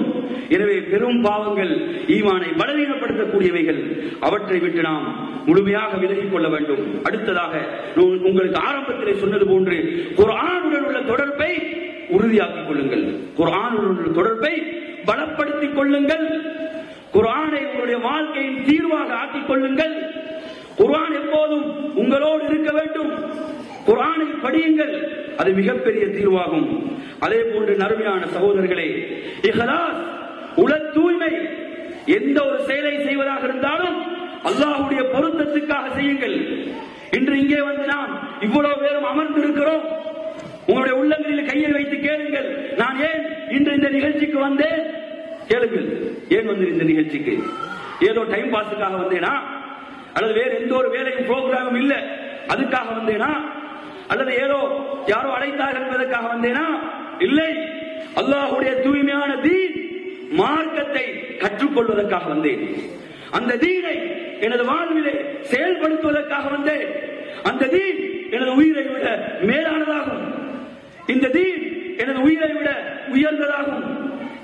Speaker 2: எனவே பெரும் பாவங்கள் ஈமானை பலவீனப்படுத்தக்கூடியவைகள். அவற்றை விட்டு நாம் முழுமையாக விலகிக் கொள்ள வேண்டும். அடுத்ததாக உங்களுக்கு ஆரம்பத்திலே சொன்னது போன்று குர்ஆனுடன் உள்ள தொடர்பை உறுதியாக்கிக் கொள்ளுங்கள். குர்ஆனுடன் உள்ள தொடர்பை பலப்படுத்திக் கொள்ளுங்கள். குர்ஆனை உங்களுடைய வாழ்க்கையின் தீர்வாக ஆக்கிக் கொள்ளுங்கள். குர்ஆன் எப்போதும் உங்களோடு இருக்க வேண்டும். குர்ஆனை படியுங்கள், அது மிகப்பெரிய தீர்வாகும். அதே போன்று அருமையான சகோதரர்களே, இஹ்லாஸ், உள தூய்மை. எந்த ஒரு செயலை செய்வதாக இருந்தாலும் அல்லாஹ்வுடைய பொருத்தத்துக்காக செய்யுங்கள். இன்று இங்கே வந்து நாம் இவ்வளவு பேரும் அமர்ந்திருக்கிறோம், உங்களுடைய உள்ளங்களில் கையை வைத்து கேளுங்கள், நான் ஏன் இன்று இந்த நிகழ்ச்சிக்கு வந்தேன்? கேளுங்கள், ஏன் வந்து இந்த நிகழ்ச்சிக்கு? ஏதோ டைம் பாஸுக்காக வந்தேனா? அல்லது வேற எந்த ஒரு வேலையும் புரோகிராமும் இல்ல அதுக்காக வந்தேனா? அல்லது ஏதோ யாரோ அழைத்தார்கள் என்பதற்காக வந்தேனா? இல்லை, அல்லாஹ்வுடைய தூய்மையான தீன் மார்க்கத்தை கற்றுக்கொள்வதற்காக வந்தேன். அந்த தீனை எனது வாழ்விலே செயல்படுத்துவதற்காக வந்தேன். அந்த தீன் எனது உயிரை விட மேலானதாகும். இந்த தீன் எனது உயிரை விட உயர்ந்ததாகும்.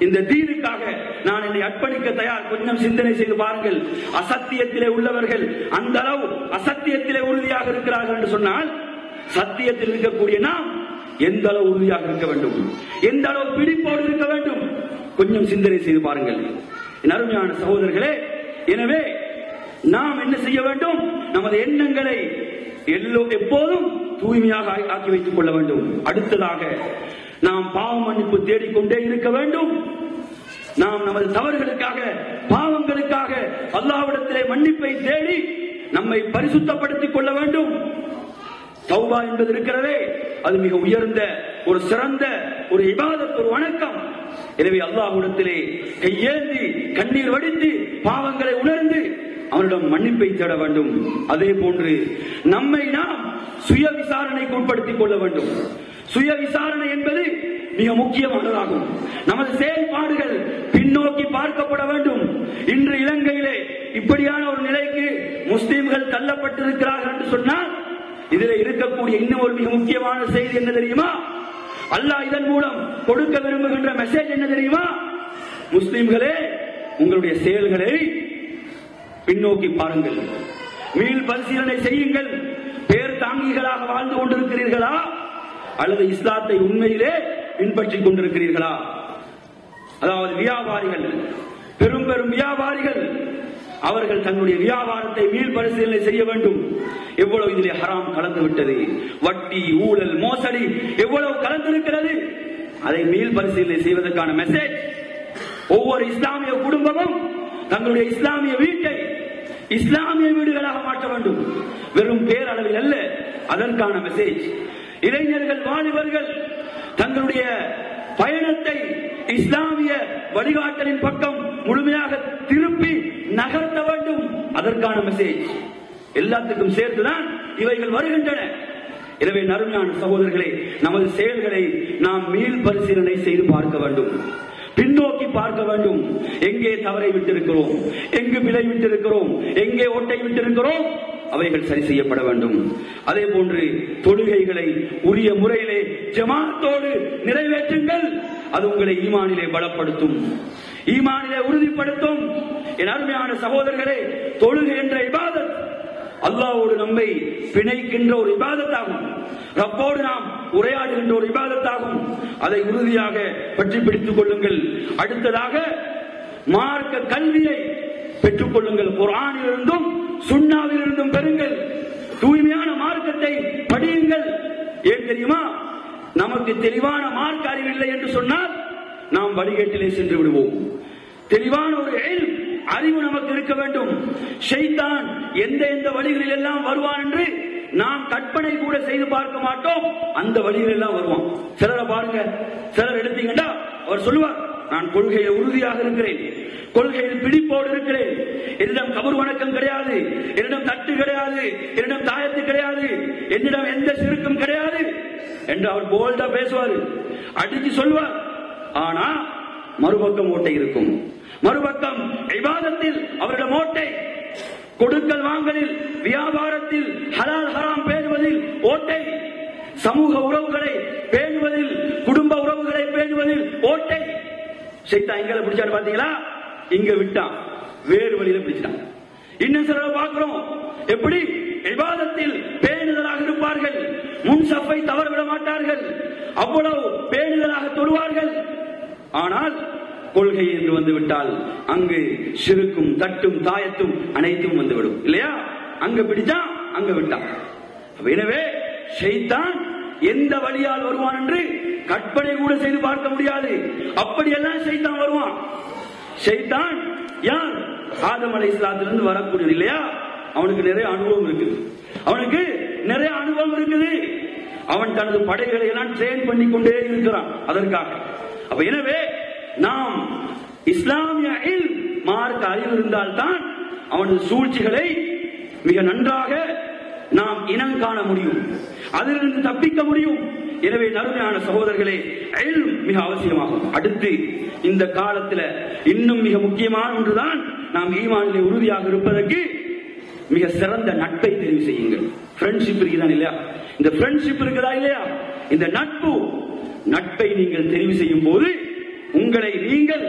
Speaker 2: இந்த தீனுக்காக நான் என்னை அர்ப்பணிக்க தயார். கொஞ்சம் சிந்தனை செய்து பாருங்கள். அசத்தியத்திலே உள்ளவர்கள் அந்த அளவு அசத்தியத்திலே உறுதியாக இருக்கிறார்கள் என்று சொன்னால், சத்தியத்தில் இருக்கக்கூடிய நாம் எந்த அளவு உறுதியாக இருக்க வேண்டும், எந்த அளவு பிடிப்போடு இருக்க வேண்டும், கொஞ்சம் சிந்தனை செய்து பாருங்கள் என் அருமையான சகோதரர்களே. எனவே நாம் என்ன செய்ய வேண்டும்? நமது எண்ணங்களை எப்போதும் தூய்மையாக ஆக்கி வைத்துக் கொள்ள வேண்டும். அடுத்ததாக நாம் பாவ மன்னிப்பு தேடிக்கொண்டே இருக்க வேண்டும். நாம் நமது தவறுகளுக்காக, பாவங்களுக்காக அல்லாஹ்விடத்திலே மன்னிப்பை தேடி நம்மை பரிசுத்தப்படுத்திக் கொள்ள வேண்டும். தௌபா என்பது இருக்கிறதே, அது மிக உயர்ந்த ஒரு சிறந்த ஒரு இபாதத், ஒரு வணக்கம். எனவே அல்லாஹ்விடத்திலே கையேந்தி கண்ணீர் வடித்து பாவங்களை உணர்ந்து அவரிடம் மன்னிப்பை தேட வேண்டும். அதே போன்று நம்மை நாம் சுய விசாரணைக்கு உட்படுத்திக் கொள்ள வேண்டும். சுய விசாரணை என்பது மிக முக்கியமானதாகும். நமது செயல்பாடுகள் பின்னோக்கி பார்க்கப்பட வேண்டும். இன்று இலங்கையிலே இப்படியான ஒரு நிலைக்கு முஸ்லிம்கள் தள்ளப்பட்டிருக்கிறார்கள் என்று சொன்னால், இதில் இருக்கக்கூடிய இன்னும் ஒரு மிக முக்கியமான செய்தி என்ன தெரியுமா? அல்லாஹ் இதன் மூலம் கொடுக்க விரும்புகின்ற மெசேஜ் என்ன தெரியுமா? முஸ்லிம்களே, உங்களுடைய செயல்களை பின்னோக்கி பாருங்கள், மீள் பரிசீலனை செய்யுங்கள். பேர் தாங்கிகளாக வாழ்ந்து கொண்டிருக்கிறீர்களா அல்லது இஸ்லாத்தை உண்மையிலே பின்பற்றிக் கொண்டிருக்கிறீர்களா? அதாவது வியாபாரிகள், பெரும் பெரும் வியாபாரிகள், அவர்கள் தன்னுடைய வியாபாரத்தை மீள் பரிசீலனை செய்ய வேண்டும். எவ்வளவு இதிலே ஹராம் கலந்து விட்டது, வட்டி, ஊழல், மோசடி எவ்வளவு கலந்திருக்கிறது, அதை மீள் பரிசீலனை செய்வதற்கான மெசேஜ். ஒவ்வொரு இஸ்லாமிய குடும்பமும் தங்களுடைய இஸ்லாமிய வீட்டை இஸ்லாமிய வீடுகளாக மாற்ற வேண்டும். வெறும் பேரளவில் அல்ல, அதற்கான மெசேஜ். இளைஞர்கள், வாலிபர்கள் தங்களுடைய பயணத்தை இஸ்லாமிய வழிகாட்டலின் பக்கம் முழுமையாக திருப்பி நகர்த்த வேண்டும். அதற்கான மெசேஜ் எல்லாத்துக்கும் சேர்த்துதான் இவைகள் வருகின்றன. எனவே நறுமையான சகோதரர்களே, நமது செயல்களை நாம் மீள் பரிசீலனை செய்து பார்க்க வேண்டும், பின்னோக்கி பார்க்க வேண்டும். எங்கே தவறை விட்டிருக்கிறோம், எங்கு பிழை விட்டிருக்கிறோம், எங்கே ஓட்டை விட்டிருக்கிறோம், அவைகள் சரி செய்யப்பட வேண்டும். அதே போன்று தொழுகைகளை உரிய முறையிலே ஜமாத்தோடு நிறைவேற்றுங்கள். அது உங்களை ஈமானிலே பலப்படுத்தும், ஈமானிலே உறுதிப்படுத்தும். என் அருமையான சகோதரர்களே, தொழுகை என்ற இபாதத் அல்லாஹ்வோடு நம்மை பிணைக்கின்ற ஒரு இபாதத்தாகும். ரப்போடு நாம் உரையாடுகின்ற ஒரு இபாதத்தாகும். அதை உறுதியாக பற்றி பிடித்துக் கொள்ளுங்கள். அடுத்ததாக மார்க்க கல்வியை பெற்றுக் கொள்ளுங்கள். குர்ஆனிலிருந்தும் சுன்னாவிலிருந்தும் பெறுங்கள். தூய்மையான மார்க்கத்தை படியுங்கள். ஏன் தெரியுமா? நமக்கு தெளிவான மார்க்க அறிவில்லை என்று சொன்னால் நாம் வழிகேட்டிலே சென்று விடுவோம். தெளிவான ஒரு அறிவு நமக்கு இருக்க வேண்டும். ஷைத்தான் எந்த எந்த வழிகளில் எல்லாம் வருவான் என்று நாம் கற்பனை கூட செய்து பார்க்க மாட்டோம். அந்த வழிகள் எல்லாம் வருவான். சிலரை பாருங்க, சிலர் எடுத்தீங்கன்னா அவர் சொல்லுவார், நான் கொள்கையில் உறுதியாக இருக்கிறேன், கொள்கையில் பிடிப்போடு இருக்கிறேன், என்னிடம் கபர் வணக்கம் கிடையாது, என்னிடம் தட்டு கிடையாது, என்னிடம் தாயத்து கிடையாது, என்னிடம் எந்த சிறுக்கும் கிடையாது என்று அவர் போல்டா பேசுவார், அடிச்சு சொல்வார். ஆனா மறுபக்கம் ஓட்டை இருக்கும். மறுபக்கம் இபாதத்தில் அவரிடம் ஓட்டை, கொடுக்கல் வாங்கலில், வியாபாரத்தில், ஹலால் ஹராம் பேணுவதில் ஓட்டை, சமூக உறவுகளை பேணுவதில், குடும்ப உறவுகளை பேணுவதில் ஓட்டை. சைத்தான் எங்களை பிடிச்சாரு பாத்தீங்களா? இங்க விட்டான், வேறு வழியில பிடிச்சான். இன்னும் சிலர் பார்க்கிறோம், எப்படி இபாதத்தில் பேணுதலாக இருப்பார்கள், முன் சப்பை தவறவிட மாட்டார்கள், அவ்வளவு பேணுதலாக தொழுவார்கள். ஆனால் கொள்கை என்று வந்துவிட்டால் அங்கு சிறுக்கும் தட்டும் தாயத்தும் அனைத்தும் வந்துவிடும் இல்லையா? அங்க பிடிச்சா அங்க விட்டான். எனவே ஷைத்தான் எந்த வழியால் வருவான் என்று கற்பனை கூட செய்து பார்க்க முடியாது. அப்படியெல்லாம் ஷைத்தான் வருவான். ஷைத்தான் யார்? ஆதம் அலைஹிஸ்ஸலாத்திலிருந்து வரக்கூடியது இல்லையா? அவனுக்கு நிறைய அனுபவம் இருக்குது, அவனுக்கு நிறைய அனுபவம் இருக்குது. அவன் தனது படைகளை எல்லாம் ட்ரெயின் பண்ணி கொண்டே இருக்கிறான் அதற்காக. அப்ப எனவே நாம் இஸ்லாமிய மார்க்க அறிவு இருந்தால்தான் அவனது சூழ்ச்சிகளை மிக நன்றாக நாம் இனம் காண முடியும், அதிலிருந்து தப்பிக்க முடியும். எனவே நறுமையான சகோதரர்களே, மிக அவசியமாகும். அடுத்து இந்த காலத்தில் இன்னும் மிக முக்கியமான ஒன்றுதான், நாம் ஈமானிலே உறுதியாக இருப்பதற்கு மிக சிறந்த நட்பை தெரிவு செய்யுங்கள். ஃப்ரெண்ட்ஷிப் இருக்குதான் இல்லையா? இந்த ஃப்ரெண்ட்ஷிப் இருக்குதா இல்லையா? இந்த நட்பை நீங்கள் தெரிவு செய்யும் போது, உங்களை நீங்கள்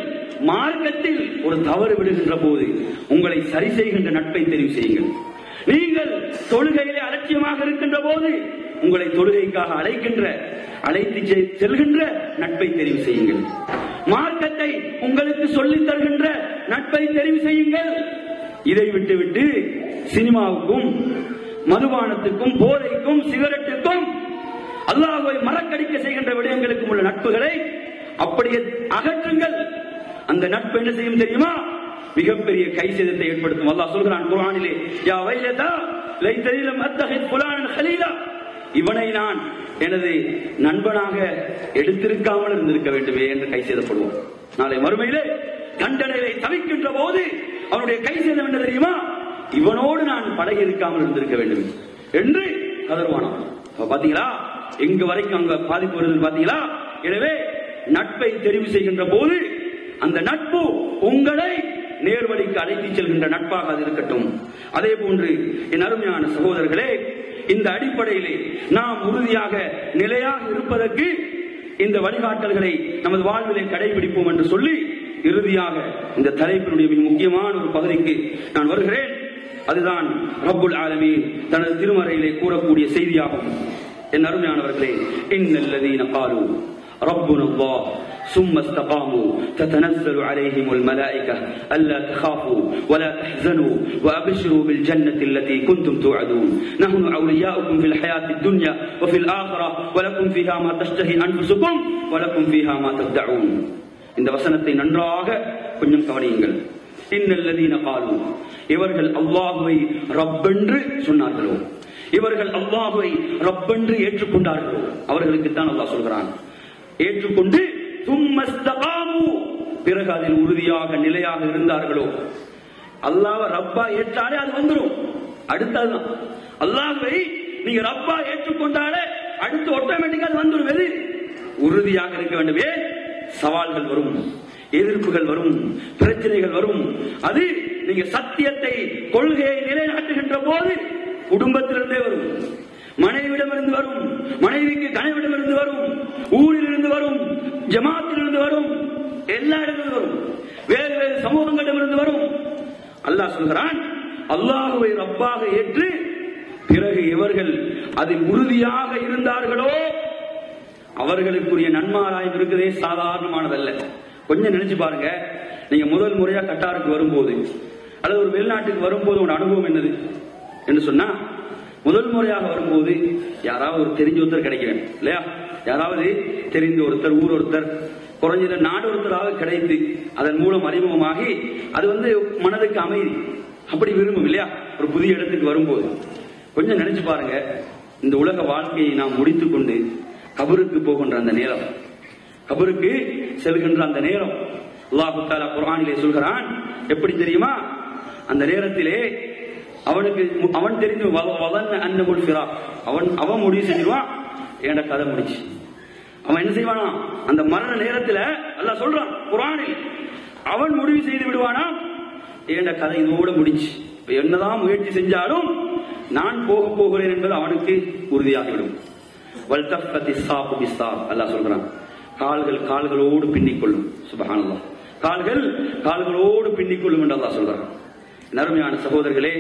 Speaker 2: மார்க்கத்தில் ஒரு தவறு விடுகின்ற போது உங்களை சரி செய்கின்ற நட்பை தெரிவு செய்யுங்கள். நீங்கள் தொழுகையிலே அலட்சியமாக இருக்கின்ற போது உங்களை தொழுகைக்காக அழைத்து செல்கின்ற நட்பை தெரிவு செய்யுங்கள். மார்க்கத்தை உங்களுக்கு சொல்லித் தருகின்ற நட்பை தெரிவு செய்யுங்கள். இதை விட்டுவிட்டு சினிமாவுக்கும் மதுபானத்துக்கும் போதைக்கும் சிகரெட்டுக்கும் அல்லாஹ்வை மறக்கடிக்க செய்கின்ற விடயங்களுக்கும் உள்ள நட்புகளை அப்படியே அகற்றுங்கள். அந்த நட்பு என்ன செய்யும் தெரியுமா? மிகப்பெரிய கை சேதத்தை ஏற்படுத்தும். அல்லாஹ் சொல்கிறான் குர்ஆனிலே, யா வைலதா லைதனி லம் அத்தஹித் ஃபுலானன் கலீலா, இவனை நான் எனது நண்பனாக எடுத்திருக்காமல் இருந்திருக்க வேண்டுமே என்று கை சேதப்படுவோம். நாளை மறுமையிலே தண்டனையை தவிக்கின்ற போது அவனுடைய கை சேதம் என்ன தெரியுமா? இவனோடு நான் பழகி இருக்காமல் இருந்திருக்க வேண்டும் என்று கதறுவானாம். பாத்தீங்களா எங்க வரைக்கும் அங்க பாதிப்பு வருது பாத்தீங்களா? எனவே நட்பை தெரிவு செய்கின்ற போது அந்த நட்பு உங்களை நேர்வழிக்கு அழைத்து செல்கின்ற நட்பாக அது இருக்கட்டும். அதே போன்று என் அருமையான சகோதரர்களே, இந்த அடிப்படையிலே நாம் உறுதியாக நிலையாக இருப்பதற்கு இந்த வழிகாட்டல்களை நமது வாழ்விலே கடைபிடிப்போம் என்று சொல்லி இறுதியாக இந்த தலைப்பினுடைய மிக முக்கியமான ஒரு பகுதிக்கு நான் வருகிறேன். அதுதான் ரப்புல் ஆலமீன் தனது திருமறையிலே கூறக்கூடிய செய்தியாகும். என் அருமையானவர்களே, இன்னல்லதீன காலு ரப்புனா அல்லாஹ் ثم استقاموا تتنزل عليهم الملائكة ألا تخافوا ولا تحزنوا وأبشروا بالجنة التي كنتم توعدون نحن أولياؤكم في الحياة الدنيا وفي الآخرة ولكم فيها ما تشتهي أنفسكم ولكم فيها ما تدعون. இந்த வசனத்தை நன்றாக கொஞ்சம் கவனியுங்கள். இன்னல்லதீன காலு, இவர்கள் அல்லாஹ்வை ரப்பென்று சொன்னார்களோ, இவர்கள் அல்லாஹ்வை ரப்பென்று ஏற்றுக்கொண்டார்களோ, அவர்களுக்கு தான் அல்லாஹ் சொல்கிறான். ஏற்றுக்கொண்டு பிறகு அதில் உறுதியாக நிலையாக இருந்தார்களோ, அல்லாஹ்வை ரப்பா ஏற்றாலே அது வந்துடும். அடுத்ததுதான் அல்லாஹ்வை நீங்க ரப்பா ஏற்றுக்கொண்டாலே அடுத்து ஆட்டோமேட்டிக்கா அது வந்துடும். எது? உறுதியாக இருக்க வேண்டும். ஏன்? சவால்கள் வரும், எதிர்ப்புகள் வரும், பிரச்சனைகள் வரும். அது நீங்க சத்தியத்தை கொள்கையை நிலைநாட்டுகின்ற போது குடும்பத்திலிருந்தே வரும், மனைவிடமிருந்து வரும், மனைவிக்கு கணவனிடமிருந்து வரும், ஊரிலிருந்து வரும், ஜமாத்திலிருந்து வரும், எல்லா இடங்களிலும் வரும், வேறு வேறு சமூகங்களிடமிருந்து வரும். அல்லாஹ் சொல்கிறான், அல்லாஹ்வை ரப்பாக ஏற்று பிறகு இவர்கள் அதில் உறுதியாக இருந்தார்களோ அவர்களுக்குரிய நன்மாராயம் இருக்குதே சாதாரணமானதல்ல. கொஞ்சம் நினைச்சு பாருங்க. நீங்க முதல் முறையா கட்டாருக்கு வரும்போது அல்லது ஒரு வெளிநாட்டுக்கு வரும்போது உங்க அனுபவம் என்னது என்று சொன்னா, முதல் முறையாக வரும்போது யாராவது ஒரு தெரிஞ்ச ஒருத்தர் கிடைக்க வேண்டும் இல்லையா? யாராவது தெரிந்த ஒருத்தர், ஊர் ஒருத்தர், குறைஞ்சது நாடு ஒருத்தராக கிடைத்து அதன் மூலம் அறிமுகமாகி அது மனதுக்கு அமைதி அப்படி விரும்பும் இல்லையா? ஒரு புதிய இடத்துக்கு வரும்போது கொஞ்சம் நினைச்சு பாருங்க. இந்த உலக வாழ்க்கையை நாம் முடித்துக் கொண்டு கபருக்கு போகின்ற அந்த நேரம், கபருக்கு செல்கின்ற அந்த நேரம் அல்லாஹ் தஆலா குர்ஆனிலே சொல்கிறான். எப்படி தெரியுமா? அந்த நேரத்திலே அவன் தெரிந்து அவன் முடிவு செஞ்சிருவான், ஏண்ட கதை முடிச்சு. அவன் என்ன செய்வானா? அந்த மரண நேரத்தில் அல்லாஹ் சொல்றான் குர்ஆனில், அவன் முடிவு செய்து விடுவானா, ஏண்ட கதை இதோட முடிச்சு. என்னதான் முயற்சி செஞ்சாலும் நான் போக போகிறேன் என்பது அவனுக்கு உறுதியாகிவிடும். அல்லாஹ் சொல்றான், கால்கள் கால்களோடு பின்னிக்கொள்ளும். சுப்ஹானல்லாஹ், கால்கள் கால்களோடு பின்னிக்கொள்ளும் என்று அல்லாஹ் சொல்றான். நறுமையான சகோதரர்களே,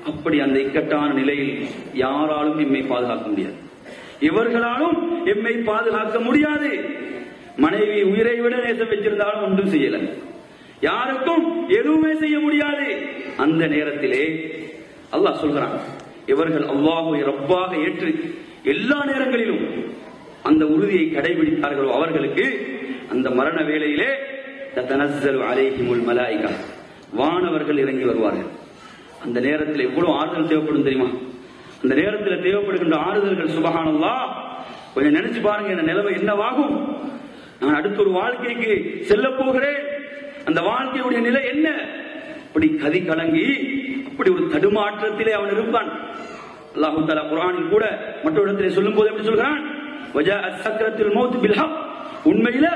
Speaker 2: அப்படி அந்த இக்கட்டான நிலையில் யாராலும் எம்மை பாதுகாக்க முடியாது, இவர்களாலும் எம்மை பாதுகாக்க முடியாது. மனைவி உயிரை விட நேசம் வச்சிருந்தாலும் ஒன்றும் செய்யல, யாருக்கும் எதுவுமே செய்ய முடியாது. அந்த நேரத்திலே அல்லாஹ் சொல்கிறான், இவர்கள் அல்லாஹ்வை ரப்பாக ஏற்று எல்லா நேரங்களிலும் அந்த உறுதியை கடைபிடித்தார்களோ அவர்களுக்கு அந்த மரண வேளையிலே தத்தனஸ்ஸலு அலைஹிமுல் மலாயிகா, வானவர்கள் இறங்கி வருவார்கள். அந்த நேரத்தில் எவ்வளவு ஆறுதல் தேவைப்படும் தெரியுமா? அந்த நேரத்தில் தேவைப்படுகின்ற ஆறுதல்கள் சுப்ஹானல்லாஹ் கொஞ்சம் நினைச்சு பாருங்க, என் நிலைமை என்னவாகும்? நான் அடுத்த ஒரு வாழ்க்கைக்கு செல்ல போகிறேன், அந்த வாழ்க்கையுடைய நிலை என்ன? அப்படி கதி கலங்கி அப்படி ஒரு தடுமாற்றத்திலே அவன் இருப்பான். அல்லாஹ் தஆலா குர்ஆனில் கூட மற்றொரு இடத்திலே சொல்லும்போது எப்படி சொல்கிறான்? வஜாஅத் சக்ரத்துல் மௌத் பில் ஹக், உண்மையில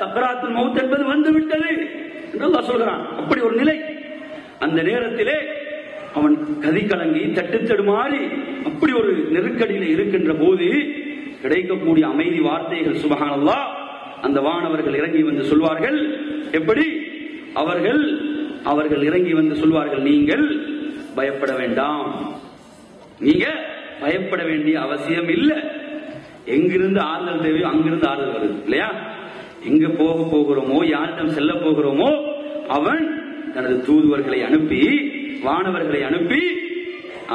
Speaker 2: சக்ராத்துல் மௌத் என்பது வந்து விட்டது என்று அல்லாஹ் சொல்கிறான். அப்படி ஒரு நிலை. அந்த நேரத்திலே அவன் கதி கலங்கி தட்டு தடுமாறி அப்படி ஒரு நெருக்கடியில் இருக்கின்ற போது கிடைக்கக்கூடிய அமைதி வார்த்தைகள் சுப்ஹானல்லாஹ். அந்த வானவர்கள் இறங்கி வந்து சொல்வார்கள். எப்படி? அவர்கள் இறங்கி வந்து சொல்வார்கள், நீங்கள் பயப்பட வேண்டாம், நீங்க பயப்பட வேண்டிய அவசியம் இல்லை. எங்கிருந்து ஆறுதல் தேவையோ அங்கிருந்து ஆறுதல் வருது இல்லையா? எங்க போக போகிறோமோ, யாரிடம் செல்ல போகிறோமோ, அவன் தனது தூதுவர்களை அனுப்பி, வானவர்களை அனுப்பி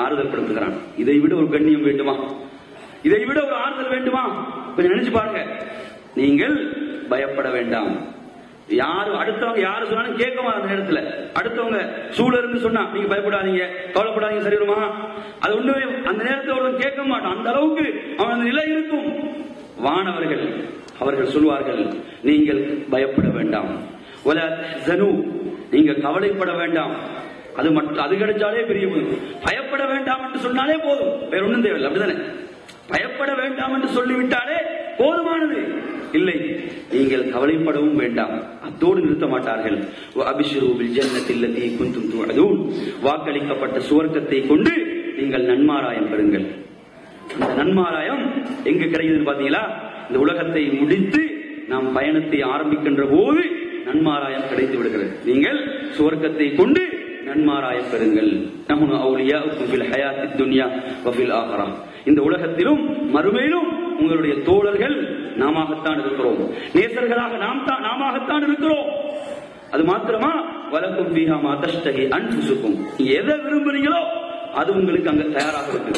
Speaker 2: ஆறுதல் படுத்துகிறான். இதை விட ஒரு கண்ணியம் வேண்டுமா? இதை விட ஒரு ஆறுதல் வேண்டுமா? கொஞ்சம் நினைச்சு பாருங்க. நீங்கள் பயப்பட வேண்டாம். யாரு அடுத்தவங்க யாரு சொன்னாலும் கேட்கமா? அந்த நேரத்தில் அடுத்தவங்க சூழல்னு சொன்னா நீங்க பயப்படாதீங்க, கவலைப்படாதீங்க, சரியுமா? அது ஒண்ணுமே அந்த நேரத்தில் அவர்கள் கேட்க மாட்டான். அந்த அளவுக்கு அவன் அந்த நிலை இருக்கும். வானவர்கள் அவர்கள் சொல்வார்கள், நீங்கள் பயப்பட வேண்டாம், வலா தஹ்சனு, நீங்க கவலைப்பட வேண்டாம். அது கிடைச்சாலே பெரிய போதும். பயப்பட வேண்டாம் என்று சொன்னாலே போதும், வேற ஒன்றும் தேவையில்லை. அப்படித்தானே? பயப்பட வேண்டாம் என்று சொல்லிவிட்டாலே போதுமானது. இல்லை, நீங்கள் கவலைப்படவும் வேண்டாம். அத்தோடு நிறுத்த மாட்டார்கள். அபிஷரு பில் ஜன்னத்தி அல்லதி குன்தும் துஅதூன், வாக்களிக்கப்பட்ட சுவர்க்கத்தை கொண்டு நீங்கள் நன்மாராயம் பெறுங்கள். அந்த நன்மாராயம் எங்க கிடைக்குதுன்னு பாத்தீங்களா? இந்த உலகத்தை முடித்து நாம் பயணத்தை ஆரம்பிக்கின்ற போது நன்மாராயம் கிடைத்து விடுகிறது. நீங்கள் சுவர்க்கத்தை கொண்டு நன்மாராயம் பெறுங்கள். நஹ்னு அவுலியாஉக்கும் ஃபில் ஹயாத்தித் துன்யா வ ஃபில் ஆகிரா, இந்த உலகத்திலும் மறுமையிலும் உங்களுடைய தோழர்கள் நாமத்தான் இருக்கிறோம், நேசர்களாக நாமத்தான் இருக்கிறோம். அது மாத்திரமா, வலக்கும் ஃபீஹா மா தஷ்தஹி அன்ஃபுசுக்கும், நீங்க எதை விரும்புறீங்களோ அது உங்களுக்கு அங்க தயாராக இருக்கு.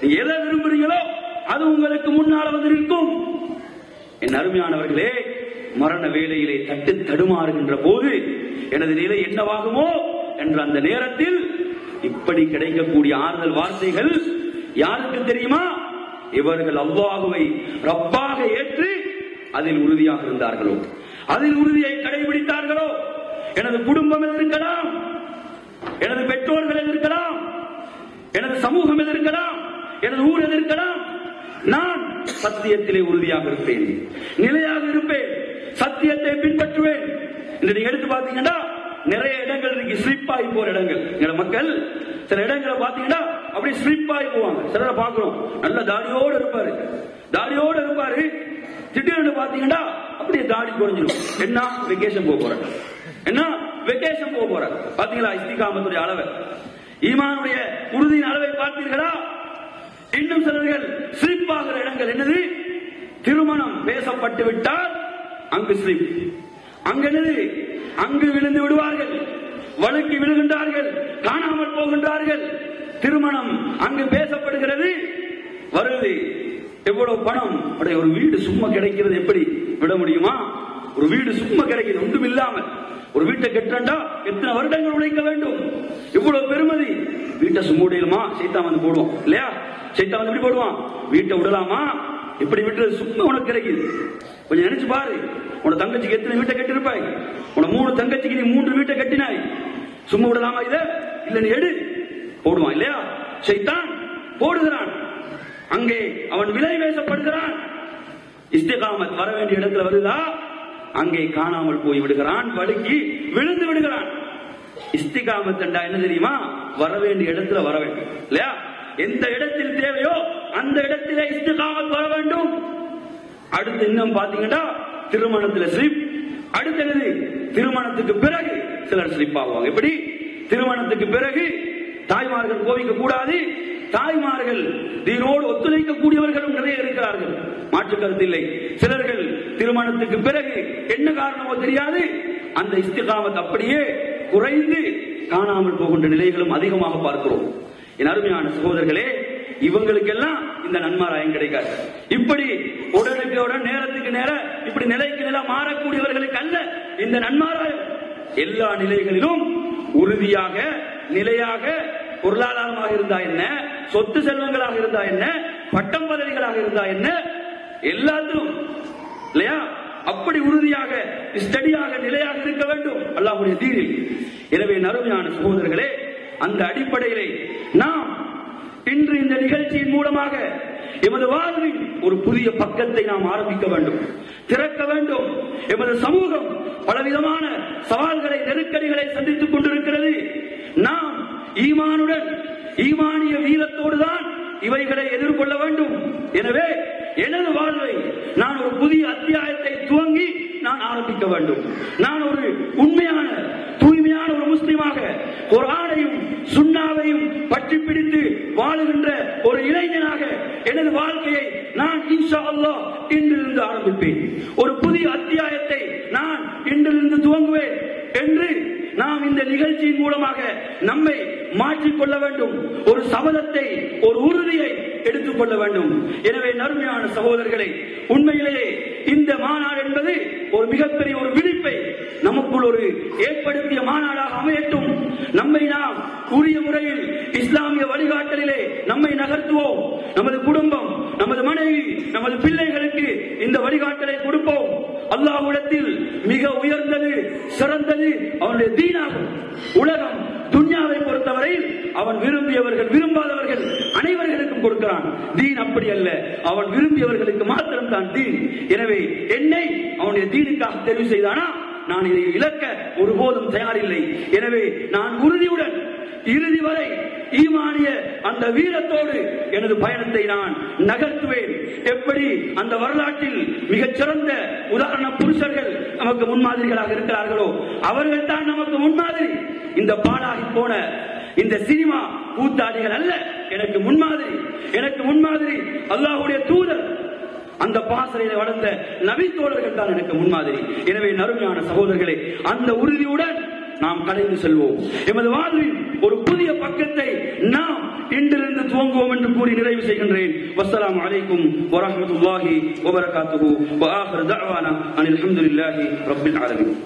Speaker 2: நீங்க எதை விரும்புறீங்களோ அது உங்களுக்கு முன்னால வந்து நிற்கும். என் அருமையானவர்களே, மரண வேளையிலே தட்டு தடுமாறுகின்ற போது எனது நிலை என்னவாகுமோ என்ற அந்த நேரத்தில் இப்படி கிடைக்கக்கூடிய ஆறுதல் வார்த்தைகள் யாருக்கு தெரியுமா? இவர்கள் அல்லாஹ்வை ரப்பாக ஏற்று அதில் உறுதியாக இருந்தார்களோ, அதில் உறுதியை கடைபிடித்தார்களோ. எனது குடும்பம் எதிர்க்கலாம், எனது பெற்றோர்கள் எதிர்க்கலாம், எனது சமூகம் எதிர்க்கலாம், எனது ஊர் எதிர்க்கலாம், நான் சத்தியத்திலே உறுதியாக இருப்பேன், நிலையாக இருப்பேன், சத்தியத்தை பின்பற்றுவேன். இன்று நீங்க எடுத்து பாத்தீங்கன்னா நிறைய இடங்கள் இன்னைக்கு ஸ்லிப் ஆகி போற இடங்கள். எங்க மக்கள் சில இடங்களை பாத்தீங்கன்னா அப்படியே ஸ்லிப் ஆகி போவாங்க. சிலரை பாக்குறோம், நல்ல தாடியோடு இருப்பாரு, திடீர்னு பாத்தீங்கன்னா அப்படியே தாடி குறைஞ்சிடும். என்ன வெக்கேஷன் போக போற பாத்தீங்களா? இஸ்திகாமத்துடைய அளவை, ஈமானுடைய உறுதியின் அளவை பார்த்தீர்களா? இன்னும் சிலர்கள் ஸ்லிப் ஆகிற இடங்கள் என்னது? திருமணம் பேசப்பட்டு விட்டால் அங்கு ஸ்லிப், அங்கு என்னது? அங்கு விழுந்து விடுவார்கள், வழுக்கி விழுகின்றார்கள், காணாமல் போகின்றார்கள். திருமணம் அங்கு பேசப்படுகிறது, வருது, எவ்வளவு பணம், ஒரு வீடு சும்மா கிடைக்கிறது, எப்படி விட முடியுமா? ஒரு வீடு சும்மா கிடைக்கிறது ஒன்றும் இல்லாமல். ஒரு வீட்டை கட்டண்டா எத்தனை வருடங்கள் உழைக்க வேண்டும், இவ்வளவு பெருமதி. வீட்டை சும்மா விடலாமா? சைத்தான் வந்து போடுவான் இல்லையா? சைத்தான் வந்து எப்படி போடுவான்? வீட்டை விடலாமா? இப்படி விட்டு சும்மா உனக்கு கிடைக்குது. கொஞ்சம் நினைச்சு பாரு, உன தங்கச்சிக்கு எத்தனை வீட்டை கட்டிருப்பாய்? உன 3 தங்கச்சிக்கு நீ 3 வீட்டை கட்டினாய். சும்மா விடலாமா? இத இல்ல நீ எடு, போடுவான் இல்லையா? சைத்தான் போடுகிறான், அங்கே அவன் விலை பேசப்படுகிறான். இஸ்திகாமத் வர வேண்டிய இடத்துல வருதா? அங்கே காணாமல் போய் விடுகிறான், வழுக்கி விழுந்து விடுகிறான். இஸ்திகாமத் என்றா என்ன தெரியுமா? வர வேண்டிய இடத்துல வர வேண்டும் இல்லையா? எந்த இடத்தில் தேவையோ அந்த இடத்திலே இஸ்திகாமத் வர வேண்டும். அடுத்து இன்னும் பாத்தீங்கன்னா திருமணத்துல ஸ்லிப், அடுத்தது திருமணத்துக்கு பிறகு சிலர் ஸ்லிப் ஆகுவாங்க. எப்படி? திருமணத்துக்கு பிறகு தாய்மார்கள் கோவிக்க கூடாது, தாய்மார்கள் தீனோடு ஒத்துழைக்கக்கூடியவர்களும் நிறைய இருக்கிறார்கள், மாற்று கருத்து இல்லை. சிலர்கள் திருமணத்துக்கு பிறகு என்ன காரணமோ தெரியாது, அந்த இஸ்திகாமத் அப்படியே குறைந்து காணாமல் போகின்ற நிலைகளும் அதிகமாக பார்க்கிறோம். என் அருமையான சகோதரர்களே, இவங்களுக்கெல்லாம் இந்த நன்மாராயம் கிடைக்காது. இப்படி உடனுக்கு உடன், நேரத்துக்கு நேரம், இப்படி நிலைக்கு நிலை மாறக்கூடியவர்களுக்கு அல்ல இந்த நன்மாராயம். எல்லா நிலைகளிலும் உறுதியாக, நிலையாக, பொருளாதாரமாக இருந்தா என்ன, சொத்து செல்வங்களாக இருந்தா என்ன, பட்டம் பதவிகளாக இருந்தா என்ன, எல்லாத்திலும் இல்லையா அப்படி உறுதியாக ஸ்டடியாக நிலையாக இருக்க வேண்டும் அல்லாஹ்வுடைய தீனில். எனவே அருமையான சகோதரர்களே, அந்த அடிப்படையிலே நாம் இன்று இந்த நிகழ்ச்சியின் மூலமாக எமது வாழ்வின் ஒரு புதிய பக்கத்தை நாம் ஆரம்பிக்க வேண்டும், திறக்க வேண்டும். எமது சமூகம் பலவிதமான சவால்களை, நெருக்கடிகளை சந்தித்துக் கொண்டிருக்கிறது. நாம் ஈமானுடன், ஈமானிய வீரத்தோடு தான் இவைகளை எதிர்கொள்ள வேண்டும். எனவே எனது வாழ்வை நான் ஒரு புதிய அத்தியாயத்தை துவங்கி நான் ஆரம்பிக்க வேண்டும். நான் ஒரு உண்மையான, தூய்மையான ஒரு முஸ்லிமாக குர்ஆனையும் சுன்னாவையும் பற்றி பிடித்து வாழுகின்ற ஒரு இளைஞனாக எனது வாழ்க்கையை நான் இன்ஷா அல்லாஹ் இன்றிலிருந்து ஆரம்பிப்பேன். ஒரு புதிய அத்தியாயத்தை நான் இன்றிலிருந்து துவங்குவேன் என்று நாம் இந்த நிகழ்ச்சியின் மூலமாக நம்மை மாற்றிக்கொள்ள வேண்டும். ஒரு சபதத்தை, ஒரு உறுதியை எடுத்துக்கொள்ள வேண்டும். எனவே அருமையான சகோதரர்களே, உண்மையிலேயே இந்த மாநாடு என்பது ஒரு மிகப்பெரிய ஒரு விழிப்பை நமக்குள் ஒரு ஏற்படுத்திய மாநாடாக அமையட்டும். நம்மை நாம் உரிய முறையில் இஸ்லாமிய வழிகாட்டலிலே நம்மை நகர்த்துவோம். நமது குடும்பம், நமது மனைவி, நமது பிள்ளைகளுக்கு இந்த வழிகாட்டலை கொடுப்போம். அல்லாஹ்விடத்தில் மிக உயர்ந்தது, சிறந்தது அவனுடைய தீனாகும். உலகம் துன்யாவை பொறுத்தவரையில் அவன் விரும்பியவர்கள், விரும்பாதவர்கள் அனைவர்களுக்கும் கொடுக்கிறான். தீன் அப்படி அல்ல, அவன் விரும்பியவர்களுக்கு மாத்திரம் தான் தீன். எனவே என்னை அவனுடைய தீனுக்காக தெரிவு செய்தானா நான் இதை இழக்க ஒருபோதும் தயாரில்லை. எனவே நான் உறுதியுடன் இறுதி வரை ஈமானிய அந்த வீரத்தோடு எனது பயணத்தை நான் நகர்த்துவேன். எப்படி அந்த வரலாற்றில் மிகச் சிறந்த உதாரண புருஷர்கள் நமக்கு முன்மாதிரிகளாக இருக்கிறார்களோ அவர்கள் தான் நமக்கு முன்மாதிரி. இந்த பாழாகி போன இந்த சினிமா கூத்தாடிகள் அல்ல எனக்கு முன்மாதிரி. எனக்கு முன்மாதிரி அல்லாஹ்வுடைய தூதர், அந்த பாசறையில வளர்ந்த நபி தோழர்கள் தான் எனக்கு முன்மாதிரி. எனவே அருமையான சகோதரர்களே, அந்த உறுதியுடன் நாம் கடந்து செல்வோம். எமது வாழ்வில் ஒரு புதிய பக்கத்தை நாம் இன்றிலிருந்து துவங்குவோம் என்று கூறி நிறைவு செய்கின்றேன். வஸ்ஸலாமு அலைக்கும் வரஹ்மத்துல்லாஹி வபரகாத்துஹு வ ஆகிரு தஅவானா அனில் ஹம்துலில்லாஹி ரப்பில் ஆலமீன்.